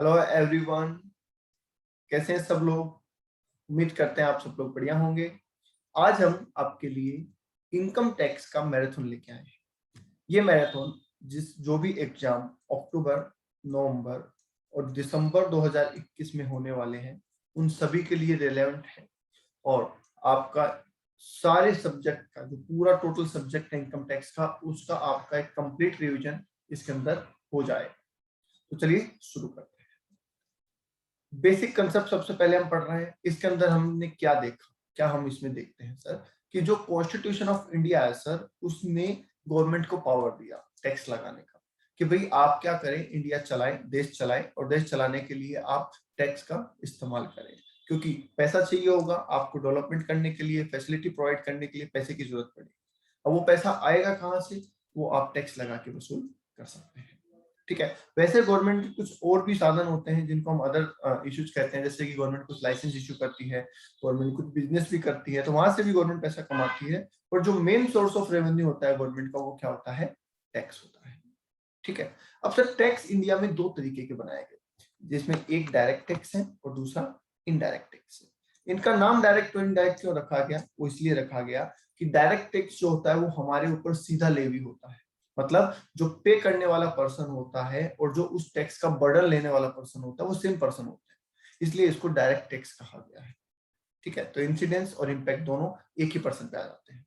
Hello everyone, कैसे हैं सब लोग। उम्मीद करते हैं आप सब लोग बढ़िया होंगे। आज हम आपके लिए इनकम टैक्स का मैराथन लेके आए हैं। ये मैराथन जो भी एग्जाम अक्टूबर, नवंबर और दिसंबर 2021 में होने वाले हैं उन सभी के लिए रिलेवेंट है और आपका सारे सब्जेक्ट का जो पूरा टोटल सब्जेक्ट है इनकम टैक्स का, उसका आपका एक कंप्लीट रिवीजन इसके अंदर हो जाए। तो चलिए शुरू करते हैं। बेसिक कंसेप्ट सबसे पहले हम पढ़ रहे हैं। इसके अंदर हमने क्या देखा, क्या हम इसमें देखते हैं सर कि जो कॉन्स्टिट्यूशन ऑफ इंडिया है सर, उसने गवर्नमेंट को पावर दिया टैक्स लगाने का कि भाई आप क्या करें, इंडिया चलाएं, देश चलाएं और देश चलाने के लिए आप टैक्स का इस्तेमाल करें, क्योंकि पैसा चाहिए होगा आपको डेवलपमेंट करने के लिए, फैसिलिटी प्रोवाइड करने के लिए पैसे की जरूरत पड़ेगी। अब वो पैसा आएगा कहाँ से, वो आप टैक्स लगा के वसूल कर सकते हैं। ठीक है। वैसे गवर्नमेंट के कुछ और भी साधन होते हैं जिनको हम अदर इश्यूज कहते हैं, जैसे कि गवर्नमेंट कुछ लाइसेंस इशू करती है, गवर्नमेंट कुछ बिजनेस भी करती है, तो वहां से भी गवर्नमेंट पैसा कमाती है। और जो मेन सोर्स ऑफ रेवेन्यू होता है गवर्नमेंट का, वो क्या होता है, टैक्स होता है। ठीक है। अब सर टैक्स इंडिया में दो तरीके के बनाए गए, जिसमें एक डायरेक्ट टैक्स है और दूसरा इनडायरेक्ट टैक्स है। इनका नाम डायरेक्ट और इनडायरेक्ट क्यों रखा गया, वो इसलिए रखा गया कि डायरेक्ट टैक्स जो होता है वो हमारे ऊपर सीधा लेवी होता है, मतलब जो पे करने वाला पर्सन होता है और जो उस टैक्स का बर्डन लेने वाला पर्सन होता है वो सेम पर्सन होता है, इसलिए इसको डायरेक्ट टैक्स कहा गया है। ठीक है। तो इंसिडेंस और इम्पैक्ट दोनों एक ही पर्सन पे आ जाते हैं।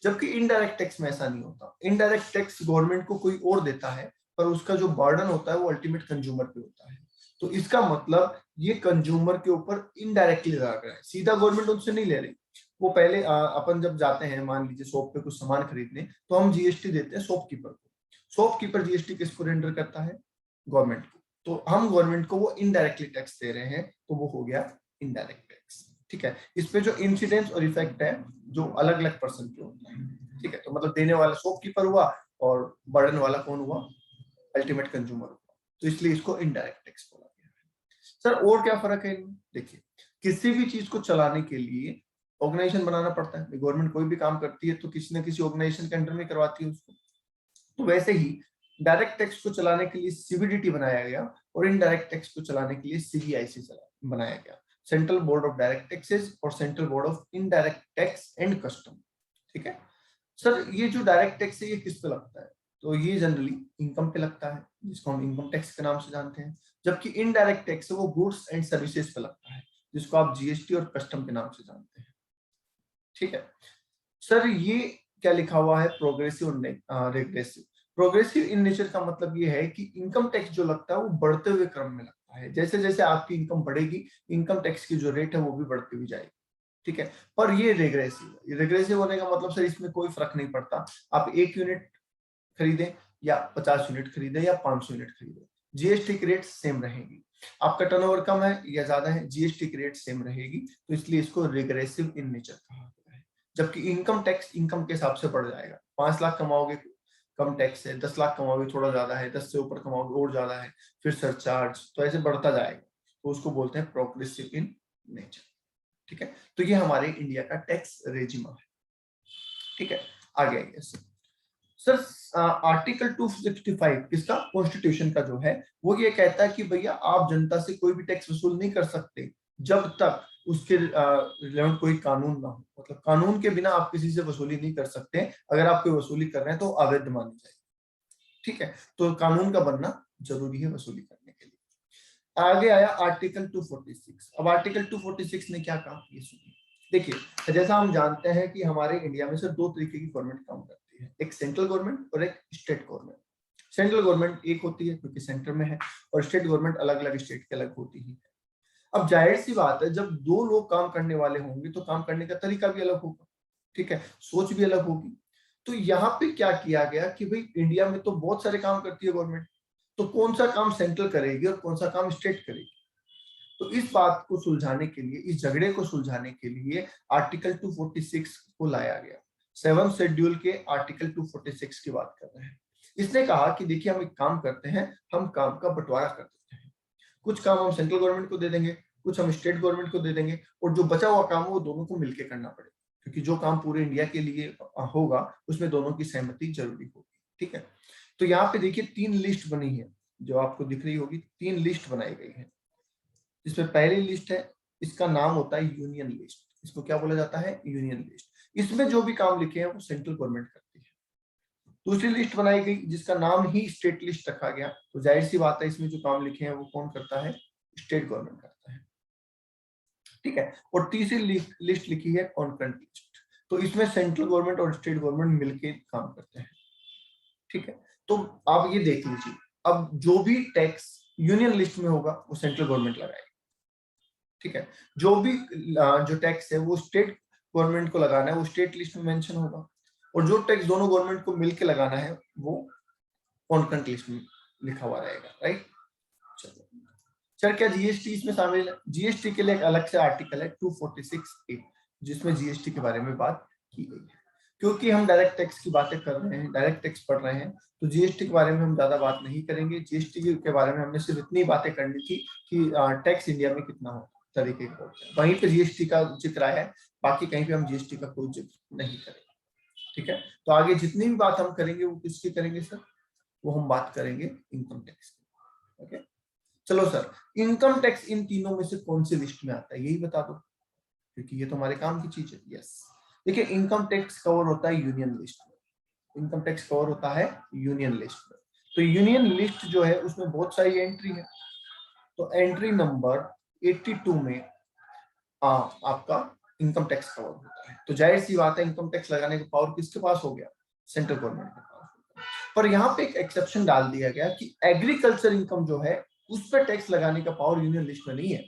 जबकि इनडायरेक्ट टैक्स में ऐसा नहीं होता। इनडायरेक्ट टैक्स गवर्नमेंट को कोई और देता है, पर उसका जो बर्डन होता है वो अल्टीमेट कंज्यूमर पे होता है। तो इसका मतलब ये कंज्यूमर के ऊपर इनडायरेक्टली लगा रहा है, सीधा गवर्नमेंट उनसे नहीं ले रही। वो पहले अपन जब जाते हैं, मान लीजिए शॉप पे कुछ सामान खरीदने, तो हम जीएसटी देते हैं शॉपकीपर को। शॉपकीपर जीएसटी किसको रेंडर करता है, गवर्नमेंट को। तो हम गवर्नमेंट को वो इनडायरेक्टली टैक्स दे रहे हैं, तो वो हो गया इनडायरेक्ट टैक्स। ठीक है। इसमें जो इंसिडेंस और इफेक्ट है जो अलग अलग पर्सन पे होता है। ठीक है। तो मतलब देने वाला शॉपकीपर हुआ और बर्डन वाला कौन हुआ, अल्टीमेट कंज्यूमर हुआ। तो इसलिए इसको इनडायरेक्ट टैक्स बोला गया है। सर और क्या फर्क है इनमें, देखिए किसी भी चीज को चलाने के लिए ऑर्गेनाइजेशन बनाना पड़ता है। गवर्नमेंट कोई भी काम करती है तो किसी न किसी ऑर्गेनाइजेशन के अंडर में करवाती है उसको। तो वैसे ही डायरेक्ट टैक्स को चलाने के लिए सीबीडीटी बनाया गया और इनडायरेक्ट टैक्स को चलाने के लिए सीबीआईसी बनाया गया, central board of direct taxes और central board of indirect tax and custom. ठीक है। सर ये जो डायरेक्ट टैक्स है ये किस पे लगता है, तो ये जनरली इनकम पे लगता है, जिसको हम इनकम टैक्स के नाम से जानते हैं। जबकि इनडायरेक्ट टैक्स है वो गुड्स एंड सर्विसेज पे लगता है, जिसको आप जीएसटी और कस्टम के नाम से जानते हैं। ठीक है। सर ये क्या लिखा हुआ है, प्रोग्रेसिव और रेग्रेसिव। प्रोग्रेसिव इन नेचर का मतलब ये है कि इनकम टैक्स जो लगता है वो बढ़ते हुए क्रम में लगता है, जैसे जैसे आपकी इनकम बढ़ेगी इनकम टैक्स की जो रेट है वो भी बढ़ती हुई जाएगी। ठीक है। पर ये रेग्रेसिव है। रेग्रेसिव होने का मतलब सर इसमें कोई फर्क नहीं पड़ता, आप 1 यूनिट खरीदें या 50 यूनिट खरीदें या 500 यूनिट खरीदें, जीएसटी की रेट सेम रहेगी। आपका टर्नओवर कम है या ज्यादा है, जीएसटी की रेट सेम रहेगी। तो इसलिए इसको रिग्रेसिव इन नेचर कहा गया है। जबकि इनकम टैक्स इनकम के हिसाब से बढ़ जाएगा, 5 लाख कमाओगे कम टैक्स है, 10 लाख कमाओगे थोड़ा ज्यादा है, 10 से ऊपर कमाओगे और ज्यादा है, फिर सरचार्ज, तो ऐसे बढ़ता जाएगा। तो उसको बोलते हैं प्रोग्रेसिव इन नेचर। ठीक है। तो ये हमारे इंडिया का टैक्स रेजिम है। ठीक है। आगे आइए सर। आर्टिकल 265 किसका, कॉन्स्टिट्यूशन का जो है, वो ये कहता है कि भैया आप जनता से कोई भी टैक्स वसूल नहीं कर सकते जब तक उसके रिलेवेंट कोई कानून ना हो। मतलब कानून के बिना आप किसी से वसूली नहीं कर सकते। अगर आप कोई वसूली कर रहे हैं तो अवैध मानी जाएगी। ठीक है। तो कानून का बनना जरूरी है वसूली करने के लिए। आगे आया आर्टिकल 246। अब आर्टिकल 246 ने क्या कहा, ये सुनिए। देखिए जैसा हम जानते हैं कि हमारे इंडिया में सिर्फ दो तरीके की गवर्नमेंट काम करती है, एक सेंट्रल गवर्नमेंट और एक स्टेट गवर्नमेंट। सेंट्रल गवर्नमेंट एक होती है क्योंकि सेंटर में है, और स्टेट गवर्नमेंट अलग अलग स्टेट के अलग होती ही है। अब जाहिर सी बात है जब दो लोग काम करने वाले होंगे तो काम करने का तरीका भी अलग होगा। ठीक है। सोच भी अलग होगी। तो यहाँ पे क्या किया गया कि भाई इंडिया में तो बहुत सारे काम करती है गवर्नमेंट, तो कौन सा काम सेंट्रल करेगी और कौन सा काम स्टेट करेगी। तो इस बात को सुलझाने के लिए, इस झगड़े को सुलझाने के लिए आर्टिकल 246 को लाया गया। 7 शेड्यूल के आर्टिकल 246 की बात कर रहे हैं। इसने कहा कि देखिए हम एक काम करते हैं, हम काम का बंटवारा कर देते हैं। कुछ काम हम सेंट्रल गवर्नमेंट को दे देंगे, कुछ हम स्टेट गवर्नमेंट को दे देंगे, और जो बचा हुआ काम है वो दोनों को मिलकर करना पड़ेगा, क्योंकि जो काम पूरे इंडिया के लिए होगा उसमें दोनों की सहमति जरूरी होगी। ठीक है। तो यहाँ पे देखिए 3 लिस्ट बनी है। जो आपको दिख रही होगी 3 लिस्ट बनाई गई है। इसमें पहली लिस्ट है, इसका नाम होता है यूनियन लिस्ट। इसको क्या बोला जाता है? Union list. इसमें जो भी काम लिखे हैं वो सेंट्रल गवर्नमेंट करती है। दूसरी लिस्ट बनाई गई जिसका नाम ही स्टेट लिस्ट रखा गया, तो जाहिर सी बात है इसमें जो काम लिखे हैं वो कौन करता है? स्टेट गवर्नमेंट करता है, ठीक है। और तीसरी लिस्ट लिखी है कॉन्करेंट लिस्ट, तो इसमें सेंट्रल गवर्नमेंट और स्टेट गवर्नमेंट मिलकर काम करते हैं, ठीक है। तो आप ये देख लीजिए, अब जो भी टैक्स यूनियन लिस्ट में होगा वो सेंट्रल गवर्नमेंट लगाएगी, ठीक है। जो भी जो टैक्स है वो स्टेट गवर्नमेंट को लगाना है वो स्टेट लिस्ट में मेंशन होगा, और जो टैक्स दोनों गवर्नमेंट को मिलकर लगाना है वो कॉन्करेंट लिस्ट में लिखा हुआ रहेगा, राइट। चलो सर, क्या जीएसटी इसमें शामिल है? जीएसटी के लिए एक अलग से आर्टिकल है 246A, जिसमें जीएसटी के बारे में बात की गई है। क्योंकि हम डायरेक्ट टैक्स की बातें कर रहे हैं, डायरेक्ट टैक्स पढ़ रहे हैं, तो जीएसटी के बारे में हम ज्यादा बात नहीं करेंगे। जीएसटी के बारे में हमने सिर्फ इतनी बातें करनी थी कि टैक्स इंडिया में कितना हो तरीके का होता है, वहीं पे जीएसटी का जिक्र आया है, बाकी कहीं पे हम जीएसटी का कोई जिक्र नहीं करेंगे, ठीक है। तो आगे जितनी भी बात हम करेंगे वो किसकी करेंगे सर? वो हम बात करेंगे इनकम टैक्स की, ओके। चलो सर, इनकम टैक्स इन तीनों में से कौन सी लिस्ट में आता है यही बता दो, क्योंकि ये तो हमारे काम की चीज है। यस, देखिए इनकम टैक्स कवर होता है यूनियन लिस्ट में। इनकम टैक्स कवर होता है यूनियन लिस्ट में। तो यूनियन लिस्ट जो है उसमें बहुत सारी एंट्री है, तो एंट्री नंबर 82 में आपका इनकम टैक्स कवर होता है। तो जाहिर सी बात है इनकम टैक्स लगाने का पावर किसके पास हो गया? सेंट्रल गवर्नमेंट के पास। पर यहाँ पे एक एक्सेप्शन डाल दिया गया कि एग्रीकल्चर इनकम जो है उस पर टैक्स लगाने का पावर यूनियन लिस्ट में नहीं है,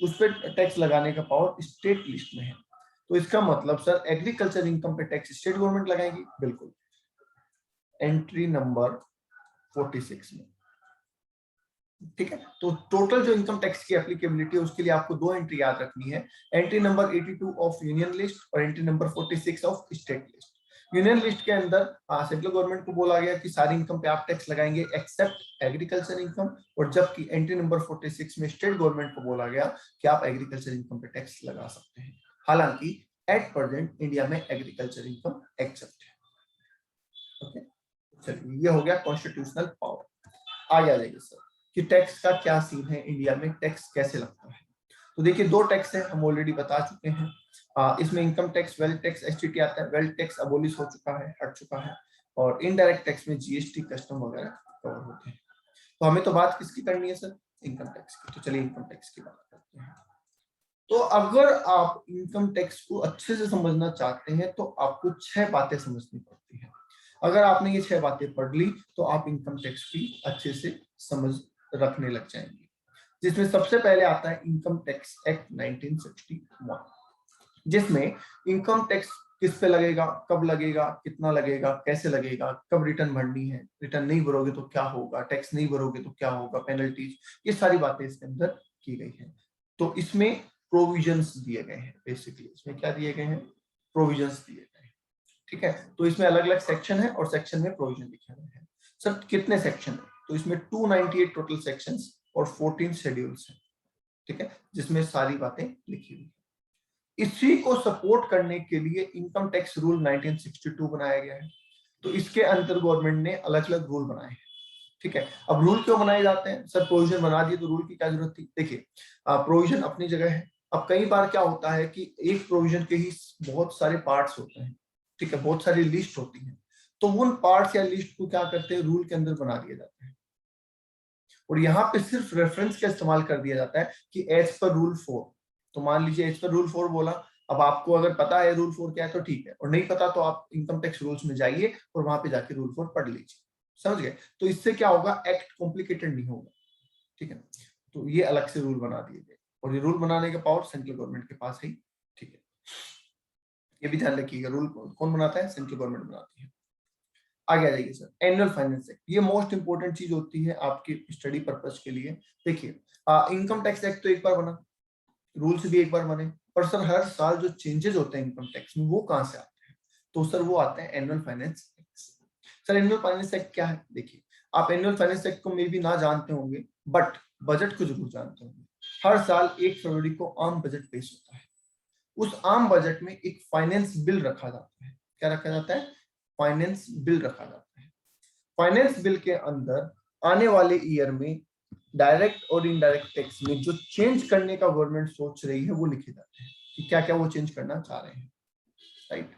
उस पर टैक्स लगाने का पावर स्टेट लिस्ट में है। तो इसका मतलब सर एग्रीकल्चर इनकम पे टैक्स स्टेट गवर्नमेंट लगाएगी, बिल्कुल। एंट्री नंबर 46 में, ठीक है। तो टोटल जो इनकम टैक्स की एप्लीकेबिलिटी है उसके लिए आपको 2 एंट्री याद रखनी है, entry number 82 of union list और entry number 46 of state list. Union list के अंदर सेंट्रल गवर्नमेंट को बोला गया कि सारी इनकम पे आप टैक्स लगाएंगे एक्सेप्ट एग्रीकल्चर इनकम, और जबकि एंट्री नंबर 46 में स्टेट गवर्नमेंट को बोला गया कि आप एग्रीकल्चर इनकम पे टैक्स लगा सकते हैं। हालांकि एट प्रेजेंट इंडिया में एग्रीकल्चर इनकम एक्सेप्ट है, ओके। चलिए, ये हो गया कॉन्स्टिट्यूशनल पावर। आगे आ जाइए सर कि टैक्स का क्या सीन है, इंडिया में टैक्स कैसे लगता है। तो देखिए 2 टैक्स है, हम ऑलरेडी बता चुके हैं। इसमें income tax, wealth tax, STT आता है। वेल्थ टैक्स अबोलिश हो चुका है, हट चुका है, और इनडायरेक्ट टैक्स में जीएसटी, कस्टम वगैरह कवर होते हैं। तो हमें तो बात किसकी करनी है सर? इनकम टैक्स की। तो चलिए इनकम टैक्स की बात करते हैं। तो अगर आप इनकम टैक्स को अच्छे से समझना चाहते हैं तो आपको 6 बातें समझनी पड़ती हैं। अगर आपने ये 6 बातें पढ़ ली तो आप इनकम टैक्स की अच्छे से समझ रखने लग जाएंगे, जिसमें सबसे पहले आता है इनकम टैक्स एक्ट 1961, जिसमें इनकम टैक्स किस पे लगेगा, कब लगेगा, कितना लगेगा, कैसे लगेगा, कब रिटर्न भरनी है, रिटर्न नहीं भरोगे तो क्या होगा, टैक्स नहीं भरोगे तो क्या होगा, पेनल्टीज, ये सारी बातें इसके अंदर की गई है। तो इसमें प्रोविजंस दिए गए हैं, बेसिकली इसमें क्या दिए गए हैं? प्रोविजंस दिए गए हैं, ठीक है। तो इसमें अलग अलग सेक्शन है और सेक्शन में प्रोविजन लिखे हुए हैं। सर कितने सेक्शन है? तो इसमें 298 टोटल सेक्शंस और 14 शेड्यूल्स हैं, ठीक है, जिसमें सारी बातें लिखी हुई। इसी को सपोर्ट करने के लिए इनकम टैक्स रूल 1962 बनाया गया है। तो इसके अंदर गवर्नमेंट ने अलग अलग रूल बनाए हैं, ठीक है। अब रूल क्यों बनाए जाते हैं सर? प्रोविजन बना दिए तो रूल की क्या जरूरत थी? देखिए प्रोविजन अपनी जगह है। अब कई बार क्या होता है कि एक प्रोविजन के ही बहुत सारे पार्ट्स होते हैं, ठीक है, बहुत सारी लिस्ट होती है, तो उन पार्ट्स या लिस्ट को क्या करते हैं, रूल के अंदर बना दिया जाता है, और यहाँ पे सिर्फ रेफरेंस का इस्तेमाल कर दिया जाता है कि एज पर रूल 4। तो मान लीजिए एज पर रूल 4 बोला, अब आपको अगर पता है रूल 4 क्या है तो ठीक है, और नहीं पता तो आप इनकम टैक्स रूल्स में जाइए और वहां पे जाके रूल 4 पढ़ लीजिए, समझ गए। तो इससे क्या होगा, एक्ट कॉम्प्लिकेटेड नहीं होगा, ठीक है। तो ये अलग से रूल बना दिए गए, और ये रूल बनाने का पावर सेंट्रल गवर्नमेंट के पास है, ठीक है। ये भी ध्यान रखिएगा, रूल कौन बनाता है? सेंट्रल गवर्नमेंट बनाती है। आगे आ जाइए सर, एनुअल फाइनेंस एक्ट, ये मोस्ट इंपोर्टेंट चीज होती है आपके स्टडी पर्पस के लिए। देखिए इनकम टैक्स एक्ट तो एक बार बना, रूल्स भी एक बार बने, पर सर हर साल जो चेंजेस होते हैं इनकम टैक्स में वो कहां से आते हैं? तो सर वो आते हैं annual finance act. Sir annual finance act क्या है? देखिए आप एनुअल फाइनेंस एक्ट को मे भी ना जानते होंगे, बट बजट को जरूर जानते होंगे। हर साल 1 फरवरी को आम बजट पेश होता है। उस आम बजट में एक फाइनेंस बिल रखा जाता है। क्या रखा जाता है? फाइनेंस बिल रखा जाता है। फाइनेंस बिल के अंदर आने वाले ईयर में डायरेक्ट और इनडायरेक्ट टैक्स में जो चेंज करने का गवर्नमेंट सोच रही है वो लिखे जाते हैं कि क्या क्या वो चेंज करना चाह रहे हैं, राइट।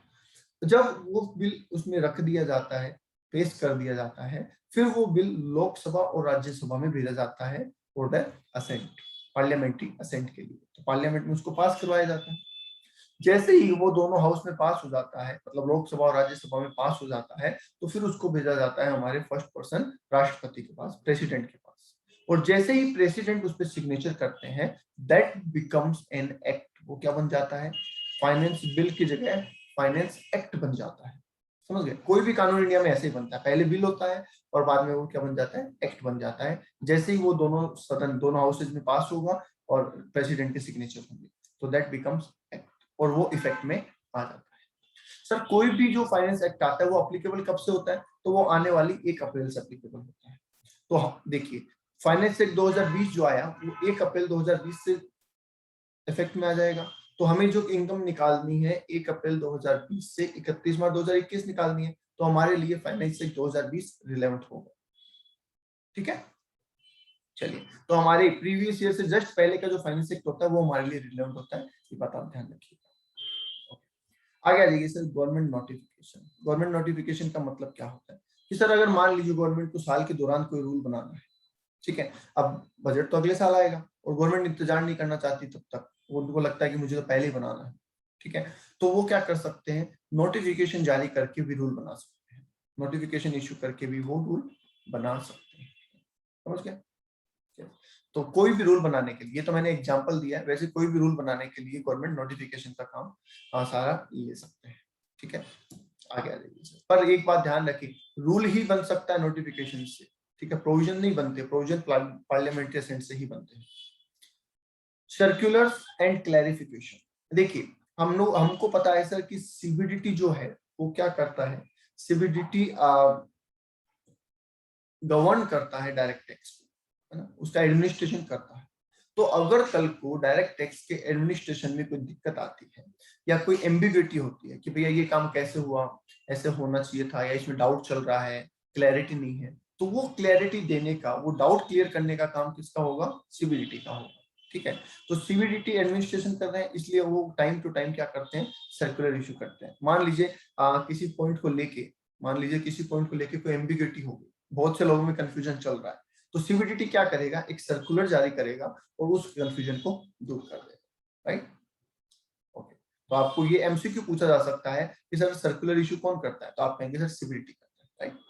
जब वो बिल उसमें रख दिया जाता है, पेश कर दिया जाता है, फिर वो बिल लोकसभा और राज्यसभा में भेजा जाता है for the assent, parliamentary assent के लिए। तो पार्लियामेंट में उसको पास करवाया जाता है। जैसे ही वो दोनों हाउस में पास हो जाता है, मतलब लोकसभा और राज्यसभा में पास हो जाता है, तो फिर उसको भेजा जाता है हमारे फर्स्ट पर्सन राष्ट्रपति के पास, प्रेसिडेंट के पास। और जैसे ही प्रेसिडेंट उस पर सिग्नेचर करते हैं, दैट बिकम्स एन एक्ट। वो क्या बन जाता है? फाइनेंस बिल की जगह फाइनेंस एक्ट बन जाता है। समझ गए? कोई भी कानून इंडिया में ऐसे ही बनता है, पहले बिल होता है और बाद में वो क्या बन जाता है? एक्ट बन जाता है, जैसे ही वो दोनों सदन, दोनों हाउसेज में पास होगा और प्रेसिडेंट के सिग्नेचर होंगे, तो दैट बिकम्स एक्ट और वो इफेक्ट में आ जाता है। सर कोई भी जो फाइनेंस एक्ट आता है वो अप्लीकेबल कब से होता है? तो वो आने वाली 1 अप्रैल से अप्लीकेबल होता है। तो देखिए, फाइनेंस एक्ट 2020 जो आया वो 1 अप्रैल 2020 से इफेक्ट में आ जाएगा। तो हमें जो इनकम निकालनी है 1 अप्रैल 2020 से 31 मार्च 2021 निकालनी है, तो हमारे लिए फाइनेंस एक्ट 2020 रिलेवेंट होगा। ठीक है, चलिए। तो हमारे प्रीवियस ईयर से जस्ट पहले का जो फाइनेंस एक्ट होता है वो हमारे लिए रिलेवेंट होता है, ये बात आप ध्यान रखिएगा। आगे आ जाइए sir, government notification. Government notification का मतलब क्या होता है कि सर अगर मान लीजिए गवर्नमेंट को साल के दौरान कोई रूल बनाना है, ठीक है, अब बजट तो अगले साल आएगा और गवर्नमेंट इंतजार नहीं करना चाहती तब तक, उनको लगता है कि मुझे तो पहले ही बनाना है, ठीक है, तो वो क्या कर सकते हैं? नोटिफिकेशन जारी करके भी रूल बना सकते हैं, नोटिफिकेशन इश्यू करके भी वो रूल बना सकते हैं। समझ गए? तो कोई भी रूल बनाने के लिए, तो मैंने एग्जांपल दिया है, वैसे कोई भी रूल बनाने के लिए गवर्नमेंट नोटिफिकेशन का काम सारा ले सकते हैं। ठीक है, आगे आ जाइए। पर एक बात ध्यान रखिए, रूल ही बन सकता है नोटिफिकेशन से, ठीक है, प्रोविजन नहीं बनते, प्रोविजन पार्लियामेंट्री असेंट से ही बनते हैं। Circulars and clarification. देखिए, हमको पता है सर कि सीबीडीटी जो है वो क्या करता है? सीबीडीटी गवर्न करता है डायरेक्ट टैक्स को, है ना, उसका एडमिनिस्ट्रेशन करता है। तो अगर कल को डायरेक्ट टैक्स के एडमिनिस्ट्रेशन में कोई दिक्कत आती है या कोई एम्बिग्युइटी होती है कि भैया ये काम कैसे हुआ, ऐसे होना चाहिए था, या इसमें डाउट चल रहा है, क्लैरिटी नहीं है, तो वो क्लैरिटी देने का, वो डाउट क्लियर करने का काम किसका होगा? सीबीडीटी का होगा। ठीक है, तो सीबीडीटी एडमिनिस्ट्रेशन कर रहे हैं, इसलिए वो टाइम टू टाइम क्या करते हैं? सर्कुलर इशू करते हैं। मान लीजिए किसी पॉइंट को लेके, कोई एम्बिग्युइटी हो गई, बहुत से लोगों में कंफ्यूजन चल रहा है, तो सीबीडीटी क्या करेगा? एक सर्कुलर जारी करेगा और उस कंफ्यूजन को दूर कर देगा, राइट। ओके, तो आपको ये एमसीक्यू पूछा जा सकता है कि सर सर्कुलर इशू कौन करता है, तो आप कहेंगे सर सीबीडीटी करता है, राइट।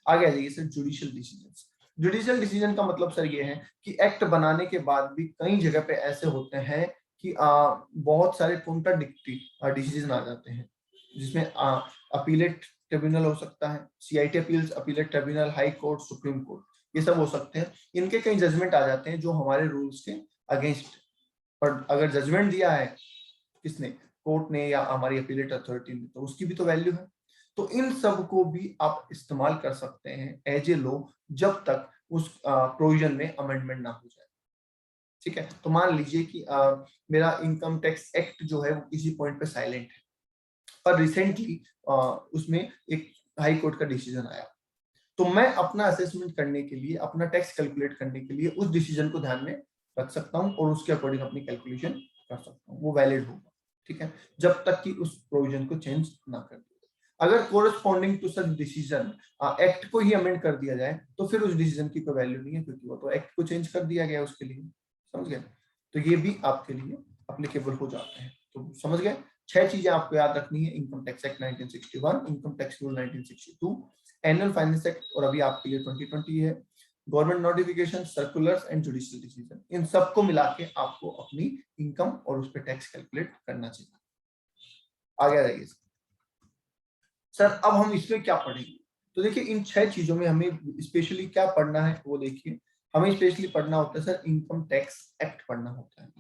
आगे आ जाइए sir, judicial decision. Judicial decision का मतलब सर ये है कि एक्ट बनाने के बाद भी कई जगह पे ऐसे होते हैं कि बहुत सारे कॉन्ट्राडिक्टरी डिसीजन आ जाते हैं, जिसमें अपीलेट ट्रिब्यूनल हो सकता है, CIT appeals, appellate tribunal, high court, supreme court, ये सब हो सकते हैं। इनके कई जजमेंट आ जाते हैं जो हमारे रूल्स के अगेंस्ट, पर अगर जजमेंट दिया है किसने? कोर्ट ने या हमारी अपीलेट अथॉरिटी ने, तो उसकी भी तो वैल्यू है। तो इन सब को भी आप इस्तेमाल कर सकते हैं एज ए लॉ, जब तक उस प्रोविजन में अमेंडमेंट ना हो जाए। ठीक है, तो मान लीजिए कि मेरा इनकम टैक्स एक्ट जो है वो किसी पॉइंट पे साइलेंट है, पर रिसेंटली उसमें एक हाई कोर्ट का डिसीजन आया, तो मैं अपना असेसमेंट करने के लिए, अपना टैक्स कैलकुलेट करने के लिए उस डिसीजन को ध्यान में रख सकता हूं और उसके अकॉर्डिंग अपनी कैलकुलेशन कर सकता हूं, वो वैलिड होगा। ठीक है, जब तक कि उस प्रोविजन को चेंज ना कर दिया। अगर corresponding to such decision act को ही अमेंड कर दिया जाए, तो फिर उस डिसीजन की कोई वैल्यू नहीं है, क्योंकि वो तो एक्ट को चेंज कर दिया गया उसके लिए। समझ गए? तो ये भी आपके लिए अप्लीकेबल हो जाते हैं। तो समझ गए, 6 चीजें आपको याद रखनी है: income tax act 1961, income tax rule 1962, annual finance act, और अभी आपके लिए 2020 है, government notification, circulars and judicial decision. इन सबको मिला के आपको अपनी इनकम और उस पर टैक्स कैलकुलेट करना चाहिए। आगे आ जाइए सर, अब हम इसमें क्या पढ़ेंगे? तो देखिए, इन 6 चीजों में हमें स्पेशली क्या पढ़ना है वो देखिए। हमें स्पेशली पढ़ना होता है सर इनकम टैक्स एक्ट पढ़ना होता है।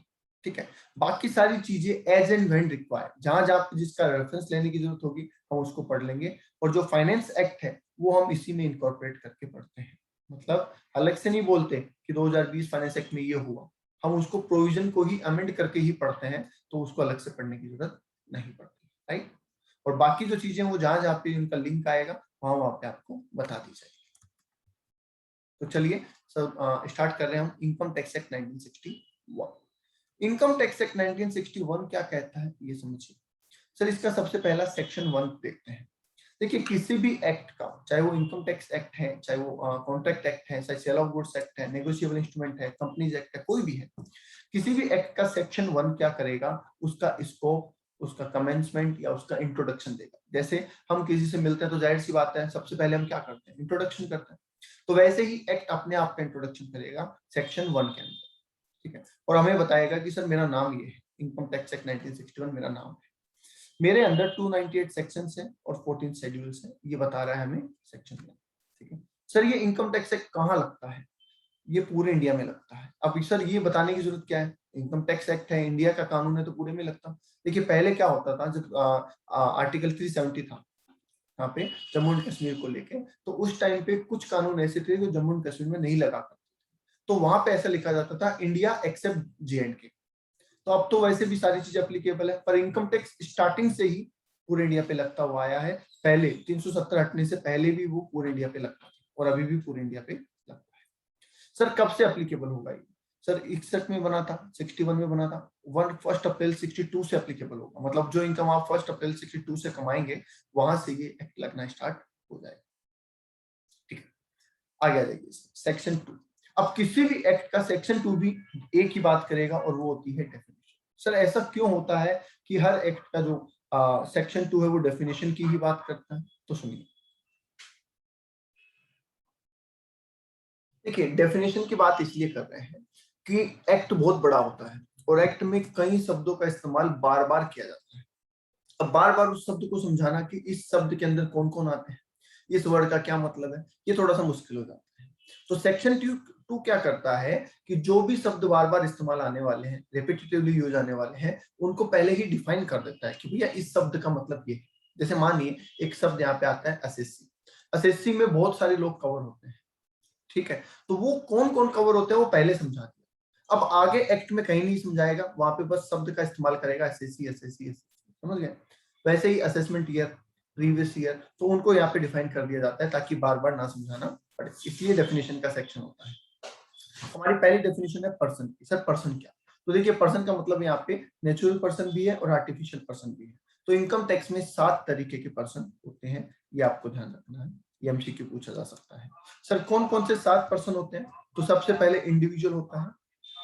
ठीक है, बाकी सारी चीजें एज एंड व्हेन रिक्वायर्ड, जहां जहां जिसका रेफरेंस लेने की जरूरत होगी हम उसको पढ़ लेंगे, और जो फाइनेंस एक्ट है वो हम इसी में इनकॉर्पोरेट करके पढ़ते हैं। मतलब अलग से नहीं बोलते कि 2020 फाइनेंस एक्ट में ये हुआ, हम उसको प्रोविजन को ही अमेंड करके ही पढ़ते हैं, तो उसको अलग से पढ़ने की जरूरत नहीं पड़ती, राइट। और बाकी जो चीजें वो जहां जहां पे उनका लिंक आएगा वहां वहां पे आपको बता दी जाएगी। तो चलिए सब स्टार्ट कर रहे हैं हम income tax act 1961। Income tax act 1961 क्या कहता है ये समझिए सर। इसका सबसे पहला सेक्शन 1 देखते हैं। देखिए किसी भी एक्ट का, चाहे वो इनकम टैक्स एक्ट है, चाहे वो कॉन्ट्रैक्ट एक्ट है, चाहे सेल ऑफ गुड्स एक्ट है, नेगोशिएबल इंस्ट्रूमेंट है, कंपनीज एक्ट है, कोई भी है, किसी भी एक्ट का सेक्शन 1 क्या करेगा, उसका स्कोप, उसका कमेंसमेंट या उसका इंट्रोडक्शन देगा। जैसे हम किसी से मिलते हैं तो जाहिर सी बात है सबसे पहले हम क्या करते हैं, इंट्रोडक्शन करते हैं। तो वैसे ही एक्ट अपने आप का इंट्रोडक्शन करेगा सेक्शन 1 के अंदर, ठीक है, और हमें बताएगा कि सर मेरा नाम ये है, इनकम टैक्स एक्ट 1961 मेरा नाम है, मेरे अंदर 298 सेक्शंस हैं और 14 शेड्यूल्स हैं, ये बता रहा है हमें सेक्शन 1, ठीक है। सर ये इनकम टैक्स एक्ट कहाँ लगता है, ये पूरे इंडिया में लगता है। अब सर ये बताने की जरूरत क्या है, इनकम टैक्स एक्ट है, इंडिया का कानून है, तो पूरे में लगता। देखिए पहले क्या होता था, जब आर्टिकल 370 था यहाँ पे जम्मू एंड कश्मीर को लेके, तो उस टाइम पे कुछ कानून ऐसे थे जो जम्मू एंड कश्मीर में नहीं लगा करते, तो वहां पे ऐसा लिखा जाता था इंडिया एक्सेप्ट J&K। तो अब तो वैसे भी सारी चीज एप्लीकेबल है, पर इनकम टैक्स स्टार्टिंग से ही पूरे इंडिया पे लगता हुआ आया है। पहले 370 हटने से पहले भी वो पूरे इंडिया पे लगता था और अभी भी पूरे इंडिया पे लगता है। सर कब से एप्लीकेबल होगा ये, सर 61 में बना था, 61 में बना था, 1 अप्रैल 62 से एप्लीकेबल होगा। मतलब जो इनकम आप 1 अप्रैल 62 से कमाएंगे वहां से ये एक्ट लगना स्टार्ट हो जाएगा, ठीक है। आगे आ जाइए सेक्शन 2। अब किसी भी एक्ट का सेक्शन 2 भी एक ही बात करेगा और वो होती है डेफिनेशन। सर ऐसा क्यों होता है कि हर एक्ट का जो सेक्शन 2 है वो डेफिनेशन की ही बात करता है, तो सुनिए। देखिए डेफिनेशन की बात इसलिए कर रहे हैं कि एक्ट बहुत बड़ा होता है और एक्ट में कई शब्दों का इस्तेमाल बार बार किया जाता है। अब बार बार उस शब्द को समझाना कि इस शब्द के अंदर कौन कौन आते हैं, इस वर्ड का क्या मतलब है, ये थोड़ा सा मुश्किल हो जाता है। तो सेक्शन 2 क्या करता है कि जो भी शब्द बार बार इस्तेमाल आने वाले हैं, रिपीटेटिवली यूज आने वाले हैं, उनको पहले ही डिफाइन कर देता है कि भैया इस शब्द का मतलब ये है। जैसे मानिए एक शब्द यहाँ पे आता है एसएससी, एसएससी में बहुत सारे लोग कवर होते हैं, ठीक है, तो वो कौन कौन कवर होते हैं वो पहले समझा दिया। अब आगे एक्ट में कहीं नहीं समझाएगा, वहां पे बस शब्द का इस्तेमाल करेगा, एसएससी एसएससी एसएससी, समझ गए। वैसे ही असेसमेंट ईयर, प्रीवियस ईयर, तो उनको यहाँ पे डिफाइन कर दिया जाता है ताकि बार बार ना समझाना पड़े, इसलिए डेफिनेशन का सेक्शन होता है। हमारी पहली डेफिनेशन है पर्सन की। सर पर्सन क्या, तो देखिए पर्सन का मतलब यहाँ पे नेचुरल पर्सन भी है और आर्टिफिशियल पर्सन भी है। तो इनकम टैक्स में 7 तरीके के पर्सन होते हैं, ये आपको ध्यान रखना है, ये एमसीक्यू पूछा जा सकता है। सर कौन कौन से 7 पर्सन होते हैं, तो सबसे पहले इंडिविजुअल होता है,